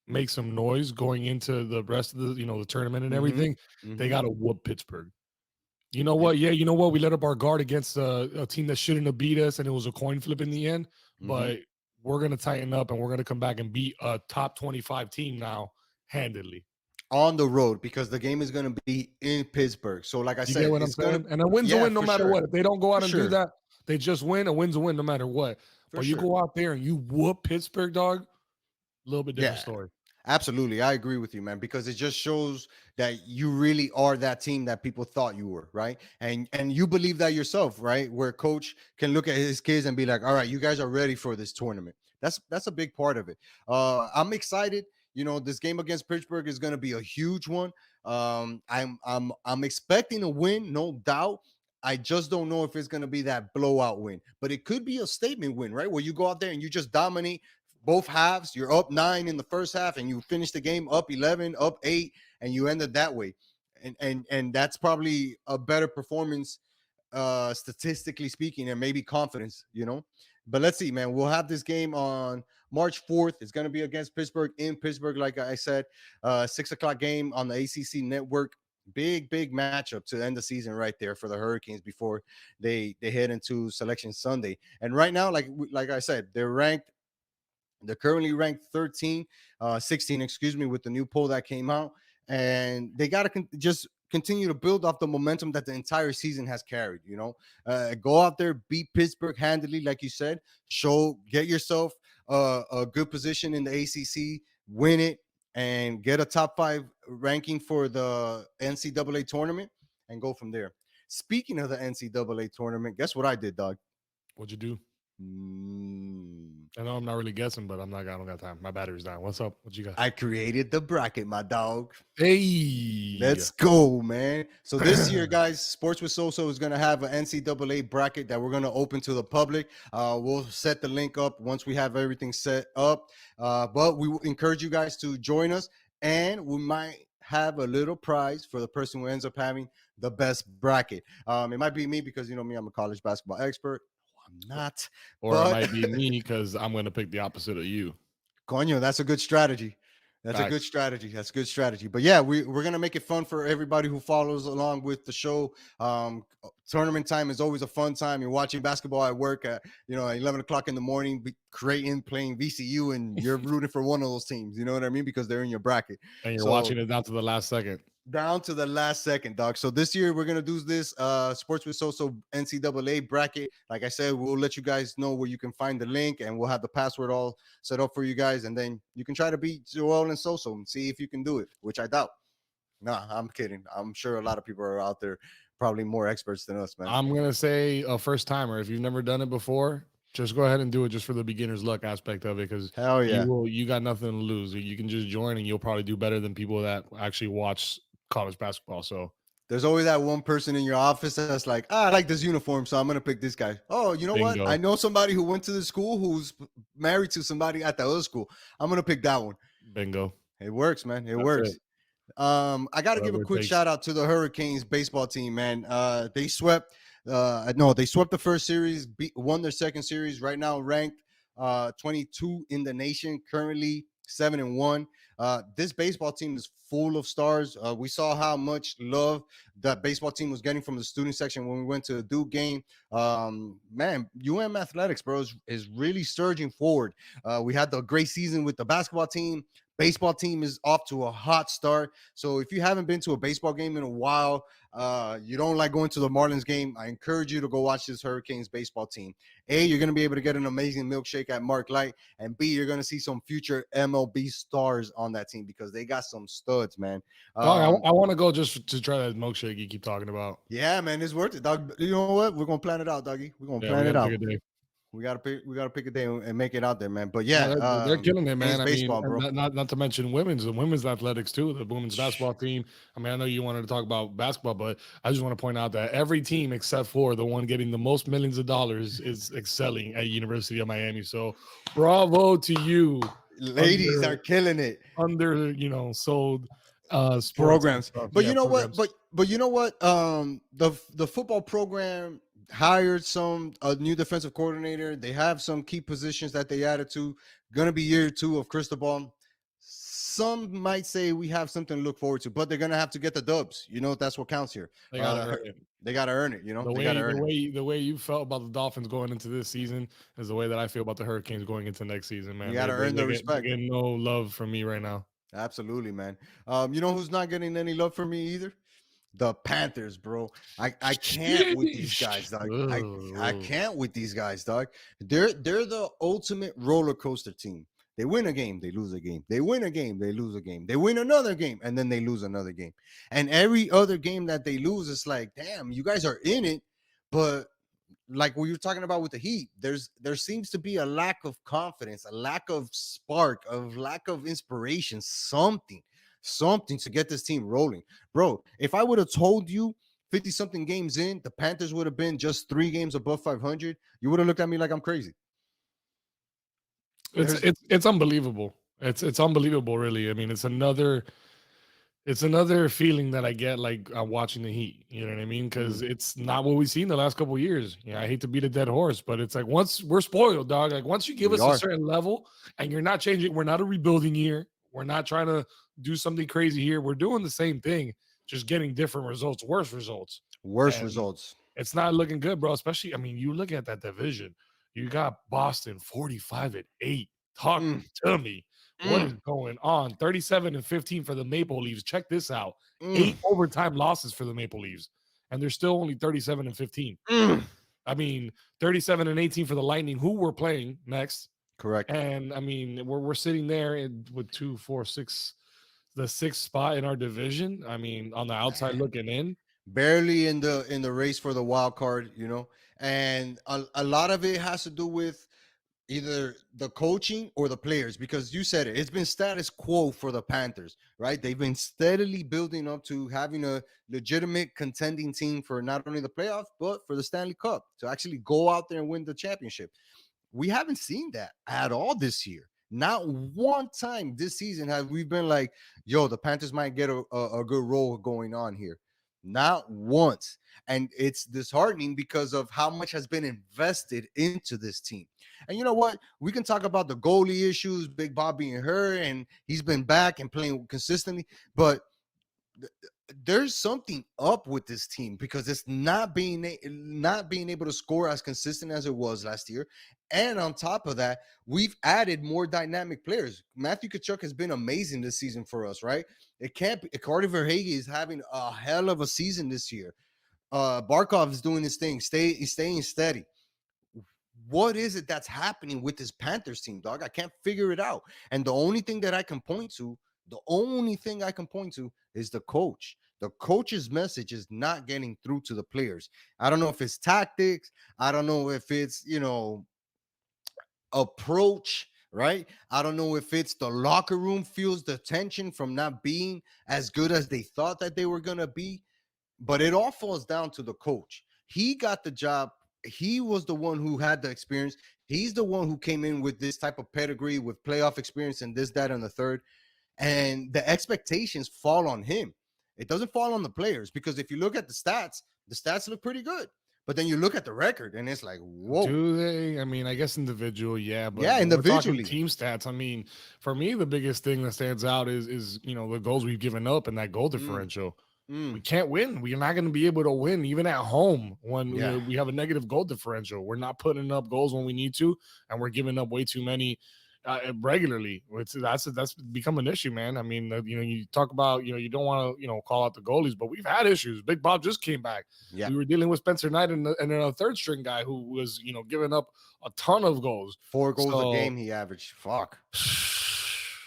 make some noise going into the rest of the tournament and Mm-hmm. everything, they Mm-hmm. got to whoop Pittsburgh. You know Yeah. what? Yeah, you know what? We let up our guard against a team that shouldn't have beat us, and it was a coin flip in the end. Mm-hmm. But we're gonna tighten up, and we're gonna come back and beat a top 25 team now handedly. On the road because the game is going to be in Pittsburgh. So, like I You said, get what I'm it's going to, saying? And a win's a yeah, win no for matter sure. what. If they don't go For out and do sure. that, they just win. A win's a win no matter what. For But you sure. go out there and you whoop Pittsburgh, dog. A little bit different Yeah. story. Absolutely. I agree with you, man, because it just shows that you really are that team that people thought you were, right? And you believe that yourself, right? Where coach can look at his kids and be like, "All right, you guys are ready for this tournament." That's a big part of it. I'm excited. This game against Pittsburgh is going to be a huge one. I'm expecting a win, no doubt. I just don't know if it's going to be that blowout win, but it could be a statement win, right? Where you go out there and you just dominate both halves. You're up 9 in the first half, and you finish the game up 11, up 8, and you ended that way. And that's probably a better performance, statistically speaking, and maybe confidence. But let's see, man. We'll have this game on March 4th. It's going to be against Pittsburgh in Pittsburgh, like I said. 6 o'clock game on the ACC network. Big matchup to end the season right there for the Hurricanes before they head into Selection Sunday. And right now, like I said, they're currently ranked 13, 16, excuse me, with the new poll that came out. And they got to just continue to build off the momentum that the entire season has carried. Go out there, beat Pittsburgh handily, like you said, get yourself a good position in the ACC, win it, and get a top 5 ranking for the NCAA tournament and go from there. Speaking of the NCAA tournament, guess what I did, dog? What'd you do? Mm, I know I'm not really guessing, but I'm not. I don't got time. My battery's down. What's up? What you got? I created the bracket, my dog. Hey. Let's go, man. So this year, guys, Sports with SoSo is going to have an NCAA bracket that we're going to open to the public. We'll set the link up once we have everything set up. But we will encourage you guys to join us, and we might have a little prize for the person who ends up having the best bracket. It might be me because, you know, me, I'm a college basketball expert. No, I'm not. Or it But might be me because I'm going to pick the opposite of you. Coño, that's a good strategy. That's a good Facts. strategy. That's a good strategy. But yeah, we're gonna make it fun for everybody who follows along with the show. Tournament time is always a fun time. You're watching basketball at work at 11 o'clock in the morning, creating playing VCU, and you're rooting for one of those teams. You know what I mean? Because they're in your bracket. And you're So watching it down to the last second. down to the last second, dog. So this year we're gonna do this Sports with SoSo NCAA bracket. Like I said, we'll let you guys know where you can find the link, and we'll have the password all set up for you guys, and then you can try to beat Joel and SoSo and see if you can do it, which I doubt. Nah, I'm kidding. I'm sure a lot of people are out there probably more experts than us, man. I'm gonna say a first timer. If you've never done it before, just go ahead and do it just for the beginner's luck aspect of it, because Hell yeah. you got nothing to lose. You can just join and you'll probably do better than people that actually watch college basketball. So There's always that one person in your office that's like, I like this uniform, so I'm gonna pick this guy. Oh, you know what? I bingo, know somebody who went to the school who's married to somebody at the other school. I'm gonna pick that one. bingo. It works, man. It That's it. works. I got to give a Whatever it quick takes. shout out to the Hurricanes baseball team, man. They swept. No, they swept the first series, won their second series. Right now, ranked 22 in the nation, currently 7-1. This baseball team is full of stars. We saw how much love that baseball team was getting from the student section when we went to the Duke game. Man, Athletics, bro, is really surging forward. We had the great season with the basketball team. Baseball team is off to a hot start. So if you haven't been to a baseball game in a while, you don't like going to the Marlins game, I encourage you to go watch this Hurricanes baseball team. A, you're going to be able to get an amazing milkshake at Mark Light, and B, you're going to see some future MLB stars on that team because they got some studs, man. Dog, I want to go just to try that milkshake you keep talking about. Yeah, man, it's worth it, dog. You know what? We're gonna plan it out, doggy. We're gonna Yeah, we plan got it to pick out. a day. We gotta pick a day and make it out there, man. But No, yeah, they're killing it, Canes man. I mean, baseball, and bro. not to mention the women's athletics too. The women's basketball team. I mean, I know you wanted to talk about basketball, but I just want to point out that every team except for the one getting the most millions of dollars is excelling at University of Miami. So, bravo to you, Ladies are under killing it. sold sports and Programs. stuff. But Yeah, you know what? programs. But you know what? The football program hired some a new defensive coordinator. They have some key positions that they added to. Gonna be year two of Cristobal. Some might say we have something to look forward to, but they're gonna have to get the dubs. You know, that's what counts here. They got to earn it. They gotta earn it, The they gotta way earn it. the way you felt about the Dolphins going into this season is the way that I feel about the Hurricanes going into next season, You man. gotta earn the They're respect. getting no love from me right now. Absolutely, man. You know who's not getting any love from me either? The Panthers, bro. I can't with these guys, Sheesh. dog. I Ugh. can't with these guys, dog. They're the ultimate roller coaster team. They win a game, they lose a game. They win a game, they lose a game. They win another game, and then they lose another game. And every other game that they lose, it's like, damn, you guys are in it, but like we were talking about with the Heat, there seems to be a lack of confidence, a lack of spark, of lack of inspiration, something to get this team rolling. Bro, if I would have told you 50 something games in, the Panthers would have been just 3 games above 500, you would have looked at me like I'm crazy. It's There's it's it's unbelievable. It's unbelievable, really. I mean, it's another feeling that I get like watching the Heat. You know what I mean? Because mm, it's not what we've seen the last couple of years. Yeah, I hate to beat a dead horse, but it's like once we're spoiled, dog. Like once you give we us a are certain level and you're not changing, we're not a rebuilding year. We're not trying to do something crazy here. We're doing the same thing, just getting different results, worse results. worse And results. it's not looking good, bro. Especially, I mean, you look at that division. You got Boston 45-8. Talk Mm, to me. What is mm, going on? 37-15 for the Maple Leafs. Check this out. mm, 8 overtime losses for the Maple Leafs. And they're still only 37-15. mm. I mean, 37-18 for the Lightning, who we're playing next. Correct. And I mean, we're sitting there with 2, 4, 6, the sixth spot in our division. I mean, on the outside looking in. barely in the race for the wild card, you know, and a lot of it has to do with either the coaching or the players, because you said it's been status quo for the Panthers, right? They've been steadily building up to having a legitimate contending team for not only the playoffs but for the Stanley Cup, to actually go out there and win the championship. We haven't seen that at all this year. Not one time this season have we been like, yo, the Panthers might get a good role going on here. Not once. And it's disheartening because of how much has been invested into this team. And you know what? We can talk about the goalie issues, Big Bob being hurt, and he's been back and playing consistently. But there's something up with this team because it's not being able to score as consistent as it was last year. And on top of that, we've added more dynamic players. Matthew Kachuk has been amazing this season for us, right? It can't be. Carter Verhage is having a hell of a season this year. Barkov is doing his thing. He's staying steady. What is it that's happening with this Panthers team, dog? I can't figure it out. And the only thing I can point to is the coach. The coach's message is not getting through to the players. I don't know if it's tactics. I don't know if it's, approach, right? I don't know if it's the locker room feels the tension from not being as good as they thought that they were going to be, but it all falls down to the coach. He got the job. He was the one who had the experience. He's the one who came in with this type of pedigree, with playoff experience, and this, that, and the third. And the expectations fall on him. It doesn't fall on the players, because if you look at the stats look pretty good. But then you look at the record and it's like, whoa. Do they? I mean, I guess individual, yeah, but Yeah, when we're talking individually. team stats, I mean, for me, the biggest thing that stands out is the goals we've given up and that goal Mm, differential. We mm, can't win. We're not going to be able to win even at home when yeah. we have a negative goal differential. We're not putting up goals when we need to, and we're giving up way too many regularly. That's become an issue, man. I mean, you talk about you don't want to call out the goalies, but we've had issues. Big Bob just came back. Yeah. We were dealing with Spencer Knight and then a third string guy who was giving up a ton of goals. 4 goals a So game he averaged. Fuck.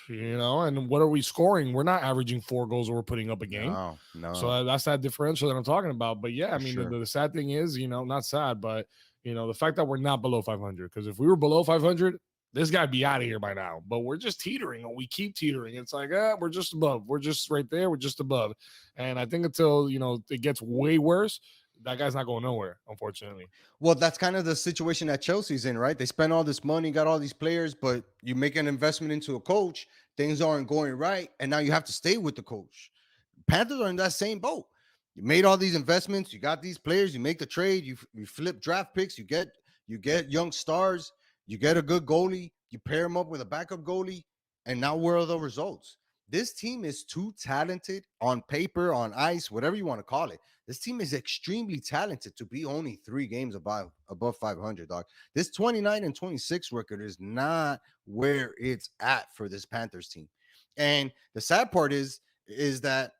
and what are we scoring? We're not averaging 4 goals that we're putting up a game. No, So no, that's that differential that I'm talking about. But yeah, I for mean, sure. the sad thing is, not sad, but the fact that we're not below 500. Because if we were below 500, this guy'd be out of here by now. But we're just teetering, or we keep teetering. It's like, we're just above. We're just right there. We're just above. And I think until it gets way worse, that guy's not going nowhere, unfortunately. Well, that's kind of the situation that Chelsea's in, right? They spend all this money, got all these players, but you make an investment into a coach, things aren't going right, and now you have to stay with the coach. Panthers are in that same boat. You made all these investments, you got these players, you make the trade, you flip draft picks, you get young stars, you get a good goalie, you pair them up with a backup goalie, and now where are the results? This team is too talented on paper, on ice, whatever you want to call it. This team is extremely talented to be only 3 games above 500, dog. This 29 and 26 record is not where it's at for this Panthers team. And the sad part is that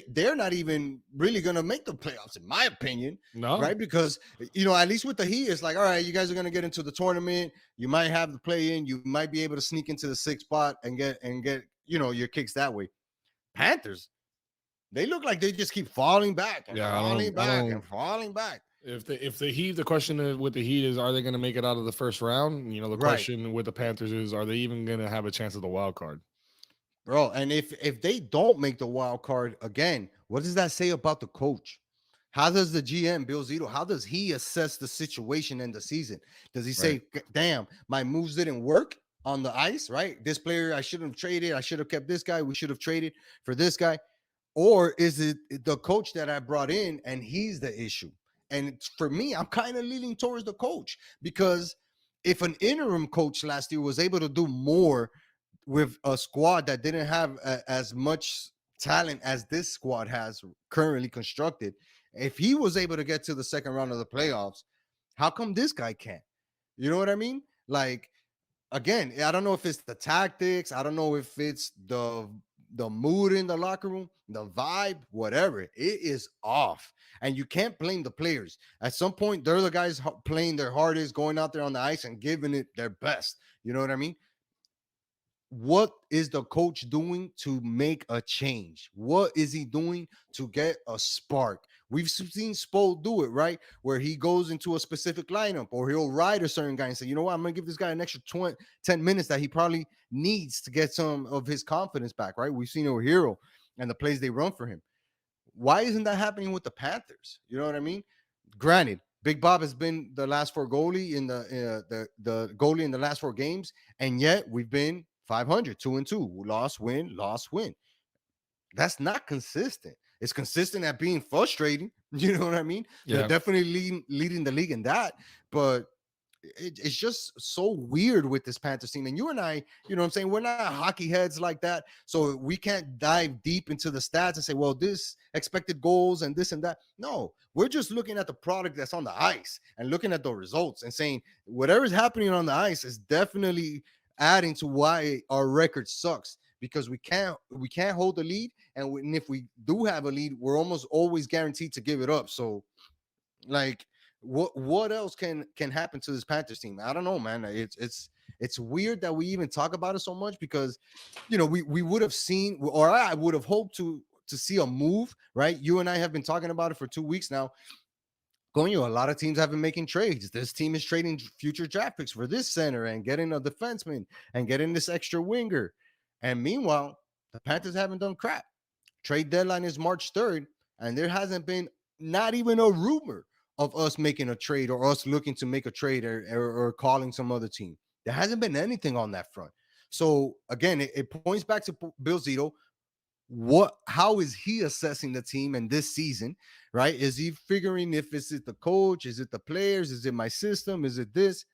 they're not even really gonna make the playoffs, in my opinion, No. right? Because at least with the Heat, it's like, all right, you guys are gonna get into the tournament. You might have the play in. You might be able to sneak into the sixth spot and get your kicks that way. Panthers, they look like they just keep falling back and Yeah, falling I back and don't. falling back. If the Heat, the question with the Heat is, are they going to make it out of the first round? The Right, question with the Panthers is, are they even going to have a chance at the wild card? bro. And if they don't make the wild card again, what does that say about the coach? How does the GM Bill Zito? How does he assess the situation in the season? Does he Right. say, "Damn, my moves didn't work on the ice"? Right, this player I shouldn't have traded. I should have kept this guy. We should have traded for this guy. Or is it the coach that I brought in and he's the issue? And for me, I'm kind of leaning towards the coach, because if an interim coach last year was able to do more with a squad that didn't have as much talent as this squad has currently constructed, if he was able to get to the second round of the playoffs, how come this guy can't? You know what I mean? Like, again, I don't know if it's the tactics, I don't know if it's the mood in the locker room, the vibe, whatever. It is off. And you can't blame the players. At some point, they're the guys playing their hardest, going out there on the ice and giving it their best. You know what I mean? What is the coach doing to make a change? What is he doing to get a spark? We've seen Spo do it, right? Where he goes into a specific lineup or he'll ride a certain guy and say, you know what, I'm going to give this guy an extra 20, 10 minutes that he probably needs to get some of his confidence back, right? We've seen it with Hero and the plays they run for him. Why isn't that happening with the Panthers? You know what I mean? Granted, Big Bob has been the last four goalie in the goalie in the last four games, and yet we've been 500, 2-2, loss, win, loss, win. That's not consistent. It's consistent at being frustrating. You know what I mean? They're Yeah. definitely leading the league in that, but it's just so weird with this Panthers team. And you and I, you know what I'm saying? We're not hockey heads like that. So we can't dive deep into the stats and say, well, this expected goals and this and that. No, we're just looking at the product that's on the ice and looking at the results and saying whatever's happening on the ice is definitely adding to why our record sucks because we can't hold the lead. And if we do have a lead, we're almost always guaranteed to give it up. So like what else can happen to this Panthers team? I don't know, man. It's weird that we even talk about it so much because we would have seen or I would have hoped to see a move, right? You and I have been talking about it for 2 weeks now. Going, a lot of teams have been making trades. This team is trading future draft picks for this center and getting a defenseman and getting this extra winger. And meanwhile, the Panthers haven't done crap. Trade deadline is March 3rd, and there hasn't been not even a rumor of us making a trade or us looking to make a trade or calling some other team. There hasn't been anything on that front. So again, it points back to Bill Zito. How is he assessing the team in this season, right? Is he figuring if it's the coach, is it the players, is it my system, is it this?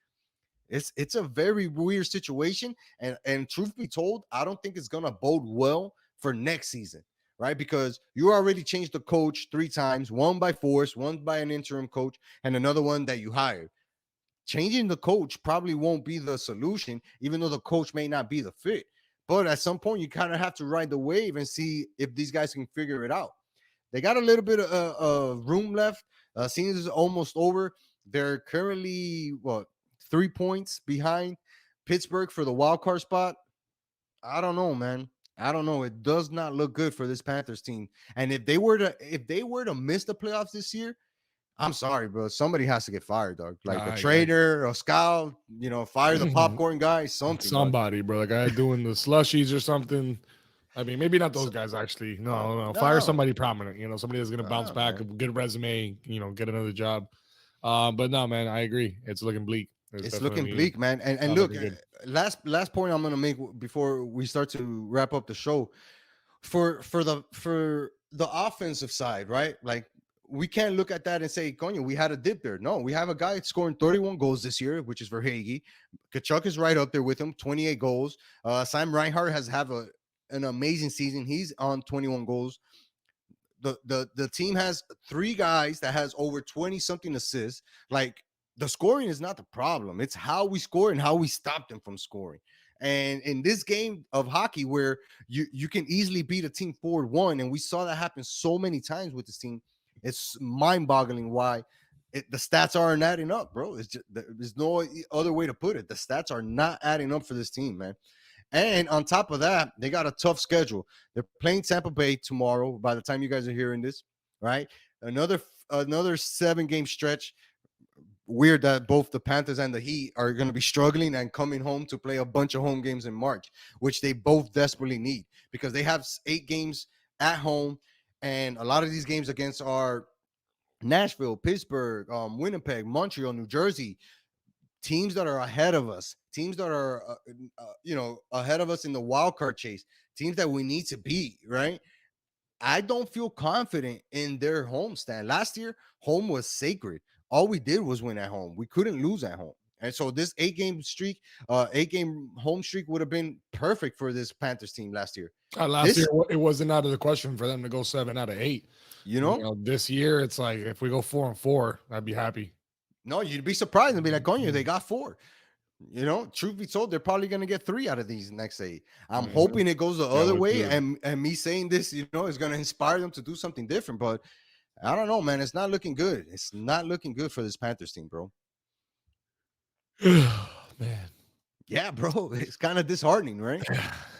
It's a very weird situation, and truth be told, I don't think it's gonna bode well for next season, right? Because you already changed the coach 3 times, one by force, one by an interim coach, and another one that you hired. Changing the coach probably won't be the solution, even though the coach may not be the fit. But at some point, you kind of have to ride the wave and see if these guys can figure it out. They got a little bit of room left. Season is almost over. They're currently 3 points behind Pittsburgh for the wild card spot. I don't know, man. I don't know. It does not look good for this Panthers team. And if they were to miss the playoffs this year, I'm sorry, bro. Somebody has to get fired, dog. Like a I agree. trader, a scout, fire the popcorn guy, something, dog. Somebody, bro, like I doing the slushies or something. I mean, maybe not those guys actually. No, no. Fire No, somebody prominent. Somebody that's gonna bounce no, back, a man. good resume. Get another job. But no, man, I agree. It's looking bleak. It's It's looking definitely bleak, man. And not look, looking good. last point I'm gonna make before we start to wrap up the show for the offensive side, right? Like we can't look at that and say, Coño, we had a dip there. No, we have a guy scoring 31 goals this year, which is Verhage. Kachuk is right up there with him, 28 goals. Sam Reinhart has have an amazing season. He's on 21 goals. The team has 3 guys that has over 20 something assists. Like the scoring is not the problem. It's how we score and how we stop them from scoring. And in this game of hockey, where you can easily beat a team 4-1, and we saw that happen so many times with this team, it's mind-boggling why the stats aren't adding up, bro. There's no other way to put it. The stats are not adding up for this team, man. And on top of that, they got a tough schedule. They're playing Tampa Bay tomorrow. By the time you guys are hearing this, right? Another 7 game stretch. Weird that both the Panthers and the Heat are going to be struggling and coming home to play a bunch of home games in March, which they both desperately need because they have 8 games at home, and a lot of these games against are Nashville, Pittsburgh, Winnipeg, Montreal, New Jersey, teams that are ahead of us, teams that are ahead of us in the wild card chase, teams that we need to beat, right? I don't feel confident in their home stand. Last year, home was sacred. All we did was win at home. We couldn't lose at home. And so this 8 game streak, 8 game home streak would have been perfect for this Panthers team last year. Last year, This, it wasn't out of the question for them to go 7 out of 8. you know, This year, it's like if we go 4-4, I'd be happy. no, you'd be surprised and be like, Coño, they Mhm. got 4. Truth be told, they're probably going to get 3 out of these next 8. I'm Mhm. hoping it goes the Yeah, other would way. too. And me saying this, is going to inspire them to do something different. But I don't know, man. It's not looking good. It's not looking good for this Panthers team, bro. Man. Yeah, bro. It's kind of disheartening, right?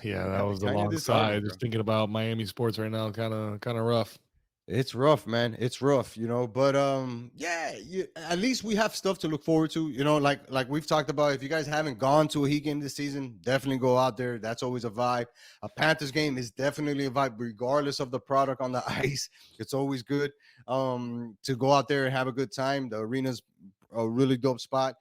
Yeah, that was the Kind of long sigh. disheartening, bro. Just thinking about Miami sports right now, kind of rough. It's rough, man. It's rough, But yeah, at least we have stuff to look forward to. Like we've talked about. If you guys haven't gone to a Heat game this season, definitely go out there. That's always a vibe. A Panthers game is definitely a vibe, regardless of the product on the ice. It's always good to go out there and have a good time. The arena's a really dope spot.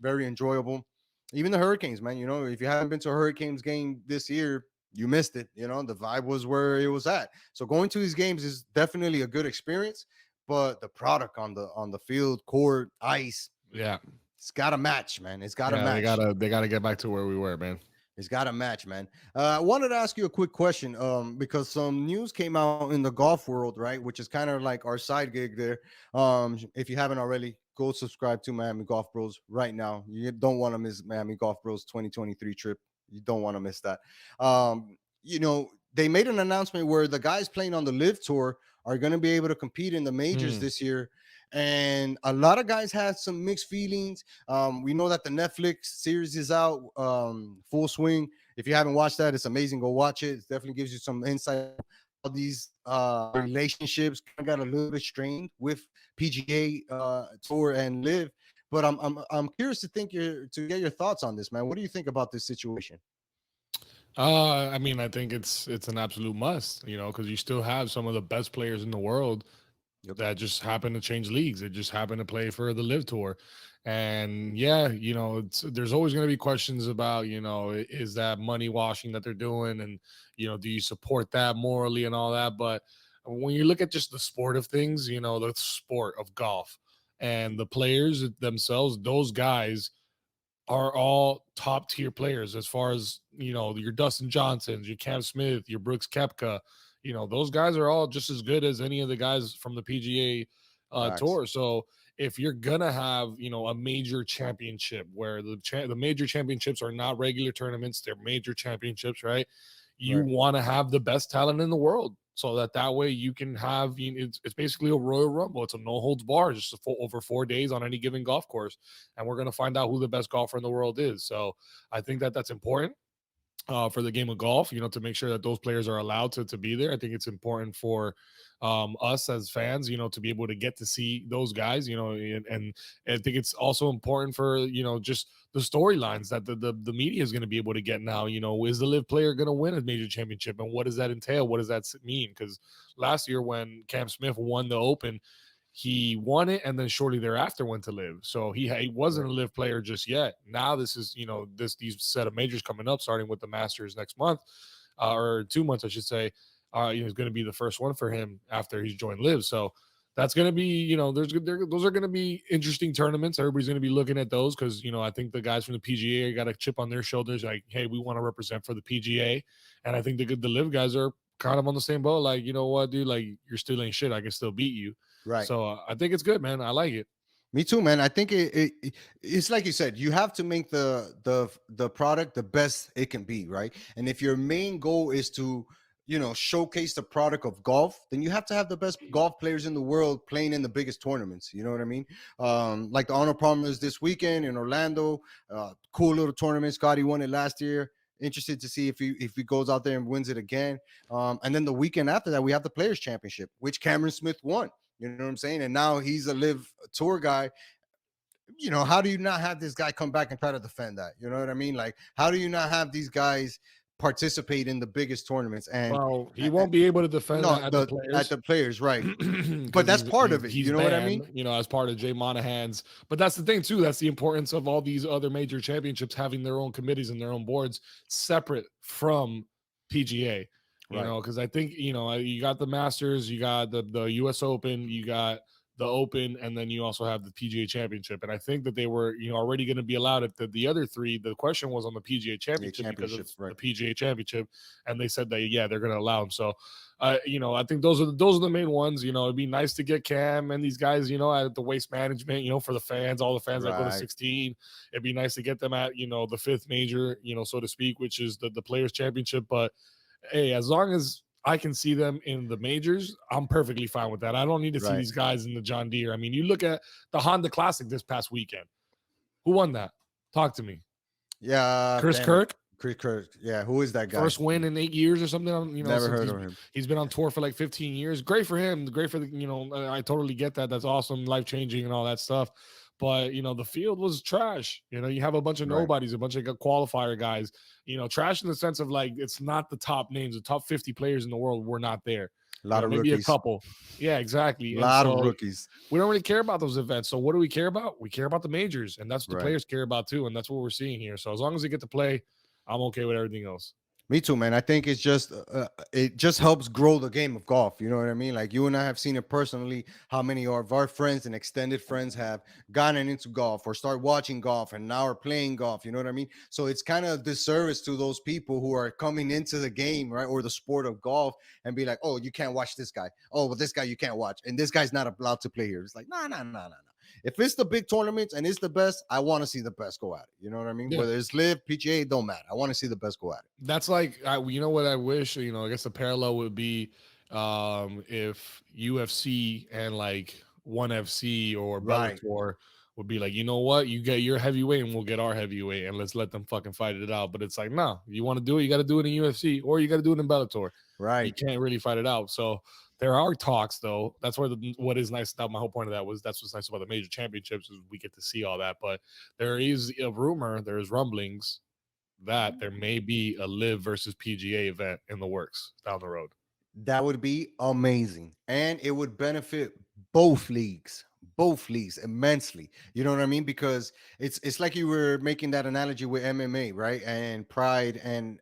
Very enjoyable. Even the Hurricanes, man. If you haven't been to a Hurricanes game this year, you missed it. The vibe was where it was at. So going to these games is definitely a good experience, but the product on the field, court, ice, Yeah, it's got to match, man. It's got to yeah, match. they gotta get back to where we were, man. It's got to match, man. I wanted to ask you a quick question, because some news came out in the golf world, right? Which is kind of like our side gig there. If you haven't already, go subscribe to Miami Golf Bros right now. You don't want to miss Miami Golf Bros 2023 trip. You don't want to miss that. They made an announcement where the guys playing on the Live Tour are going to be able to compete in the majors Mm, this year. And a lot of guys had some mixed feelings. We know that the Netflix series is out, full swing. If you haven't watched that, it's amazing. Go watch it. It definitely gives you some insight how these relationships kind of got a little bit strained with PGA Tour and Live. But I'm curious to get your thoughts on this, man. What do you think about this situation? I mean, I think it's an absolute must, because you still have some of the best players in the world Yep. that just happen to change leagues. It just happened to play for the Live Tour. And yeah, there's always going to be questions about, is that money washing that they're doing? And, do you support that morally and all that? But when you look at just the sport of things, the sport of golf and the players themselves, those guys are all top tier players as far as your Dustin Johnsons, your Cam Smith, your Brooks Koepka. Those guys are all just as good as any of the guys from the PGA Facts. tour. So if you're gonna have a major championship where the major championships are not regular tournaments, they're major championships, right? You Right. want to have the best talent in the world so that way you can have it's basically a Royal Rumble. It's a no holds bar, just over 4 days on any given golf course, and we're going to find out who the best golfer in the world is. So I think that that's important for the game of golf, to make sure that those players are allowed to be there. I think it's important for us as fans, to be able to get to see those guys, and I think it's also important for, just the storylines that the media is going to be able to get now. Is the live player going to win a major championship, and what does that entail? What does that mean? Because last year when Cam Smith won the Open, he won it and then shortly thereafter went to live. So he wasn't Right. a live player just yet. Now this is, these set of majors coming up, starting with the Masters next month, or 2 months, I should say. It's going to be the first one for him after he's joined live. So that's going to be, those are going to be interesting tournaments. Everybody's going to be looking at those because, I think the guys from the PGA got a chip on their shoulders. Like, hey, we want to represent for the PGA. And I think the live guys are kind of on the same boat. Like, you know what, dude, like you're still ain't shit. I can still beat you. Right. So I think it's good, man. I like it. Me too, man. I think it's like you said, you have to make the product the best it can be, right? And if your main goal is to, showcase the product of golf, then you have to have the best golf players in the world playing in the biggest tournaments. You know what I mean? Like the Honor Palmers this weekend in Orlando, cool little tournament. Scotty won it last year. Interested to see if he goes out there and wins it again. And then the weekend after that, we have the Players Championship, which Cameron Smith won. You know what I'm saying? And now he's a live tour guy. How do you not have this guy come back and try to defend that? You know what I mean? Like, how do you not have these guys participate in the biggest tournaments? And Well, he won't be able to defend no, that at the the at players the players, right? But because that's part of it. he's You know what I mean? banned, as part of Jay Monahan's. But that's the thing too. That's the importance of all these other major championships having their own committees and their own boards separate from PGA. Right. Because I think you got the Masters, you got the U.S. Open, you got the Open, and then you also have the PGA Championship. And I think that they were already going to be allowed at the other three. The question was on the PGA Yeah, Championship because of championship, right? the PGA Championship, and they said that they're going to allow them. So I think those are the main ones. It'd be nice to get Cam and these guys, at the Waste Management, for the fans, all the fans that go to Right. 16. It'd be nice to get them at the fifth major, so to speak, which is the Players Championship. But hey, as long as I can see them in the majors, I'm perfectly fine with that. I don't need to see Right. these guys in the John Deere. I mean, you look at the Honda Classic this past weekend. Who won that? Talk to me. Yeah. Chris Damn it. Kirk. Yeah, who is that guy? First win in 8 years or something. Never Since heard of him. he's been on tour for like 15 years. Great for him. Great for the I totally get that. That's awesome, life changing, and all that stuff. But the field was trash. You have a bunch of Right. nobodies, a bunch of qualifier guys. Trash in the sense of like it's not the top names, the top 50 players in the world were not there. A lot of Maybe a rookies. couple. Yeah, exactly. A And lot of so rookies. we don't really care about those events. So what do we care about? We care about the majors, and that's what the Right. players care about too. And that's what we're seeing here. So as long as they get to play, I'm okay with everything else. Me too, man. I think it just helps grow the game of golf. You know what I mean? Like you and I have seen it personally. How many of our friends and extended friends have gotten into golf or start watching golf and now are playing golf? You know what I mean? So it's kind of a disservice to those people who are coming into the game, right, or the sport of golf, and be like, "Oh, you can't watch this guy. Oh, well, this guy you can't watch, and this guy's not allowed to play here." It's like, nah, nah, nah, nah, nah. If it's the big tournaments and it's the best, I want to see the best go at it. You know what I mean? Yeah. Whether it's live, PGA, don't matter. I want to see the best go at it. That's like what I wish, I guess the parallel would be if UFC and like ONE FC or Right. Bellator would be like, you know what, you get your heavyweight and we'll get our heavyweight and let's let them fucking fight it out. But it's like, no, you want to do it, you got to do it in UFC or you got to do it in Bellator. You Right. can't really fight it out. So there are talks though. That's where what is nice about my whole point of that was that's what's nice about the major championships is we get to see all that. But there is a rumor, there's rumblings that there may be a live versus PGA event in the works down the road. That would be amazing. And it would benefit both leagues immensely. You know what I mean? Because it's like you were making that analogy with MMA, right? And Pride and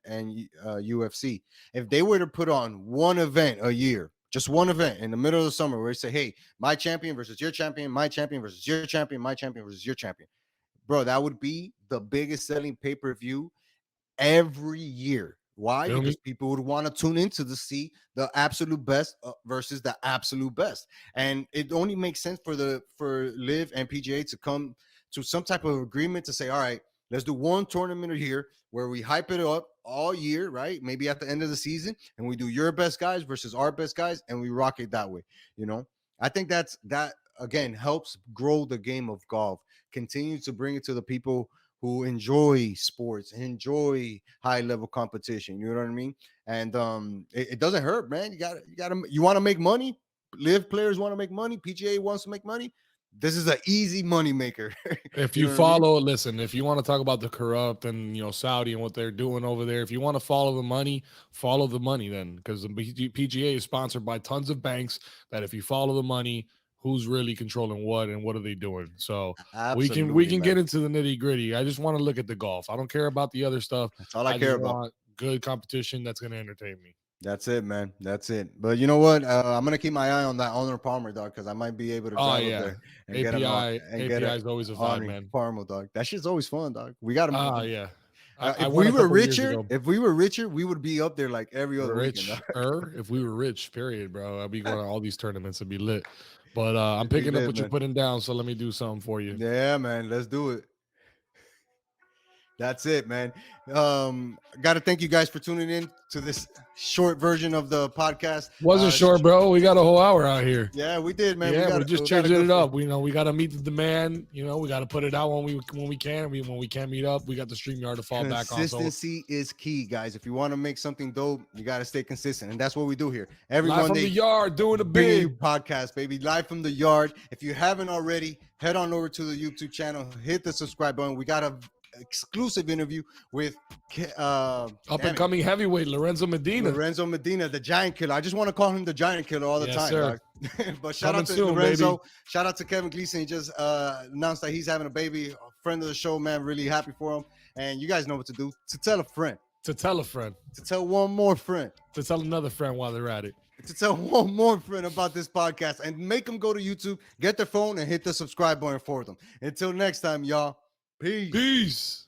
UFC. If they were to put on one event a year, just one event in the middle of the summer where they say, hey, my champion versus your champion, my champion versus your champion, my champion versus your champion. Bro, that would be the biggest selling pay-per-view every year. Why? Feel Because me? people would want to tune into to see the absolute best versus the absolute best, and it only makes sense for Live and PGA to come to some type of agreement to say, all right, let's do one tournament a year where we hype it up all year, right? Maybe at the end of the season, and we do your best guys versus our best guys, and we rock it that way. You know, I think that again helps grow the game of golf. Continue to bring it to the people who enjoy sports, enjoy high level competition. You know what I mean? And it doesn't hurt, man. You want to make money. Live players want to make money. PGA wants to make money. This is an easy money maker. If You you know what I mean? follow, listen, if you want to talk about the corrupt and Saudi and what they're doing over there, if you want to follow the money then, because the PGA is sponsored by tons of banks. That if you follow the money, who's really controlling what and what are they doing? So we Absolutely, can get man. into the nitty gritty. I just want to look at the golf. I don't care about the other stuff. That's all I I care just about. want good competition that's going to entertain me. That's it, man. That's it. But you know what? I'm gonna keep my eye on that Honor Palmer dog because I might be able to Oh drive up yeah, there and get him on and get API a is always a vibe, Honor man. Palmer dog. That shit's always fun, dog. We got him. Ah yeah, I If went we a were couple years richer, ago. we would be up there like every other weekend. Dog. If we were rich, period, bro, I'd be going to all these tournaments. It'd be lit. But I'm It'd be picking up lit, what you're man. putting down, so let me do something for you. Yeah, man. Let's do it. That's it, man. Got to thank you guys for tuning in to this short version of the podcast. Wasn't short, bro. We got a whole hour out here. Yeah, we did, man. Yeah, we just we got a changing good it flow. up. We got to meet the demand. We got to put it out when we can. When we can't meet up, we got the StreamYard to fall back on. So Consistency is key, guys. If you want to make something dope, you got to stay consistent, and that's what we do here every live from the Monday. yard, doing the Bringing you big. podcast, baby, live from the yard. If you haven't already, head on over to the YouTube channel, hit the subscribe button. We got a exclusive interview with Up and coming heavyweight Lorenzo Medina. Lorenzo Medina, the Giant Killer. I just want to call him the Giant Killer all the Yes, time, sir. dog. But shout Coming out to soon, Lorenzo. baby. Shout out to Kevin Gleason. He just announced that he's having a baby. A friend of the show, man. Really happy for him. And you guys know what to do. To tell a friend. To tell a friend. To tell one more friend. To tell another friend while they're at it. To tell one more friend about this podcast and make them go to YouTube, get their phone, and hit the subscribe button for them. Until next time, y'all. Peace. Peace.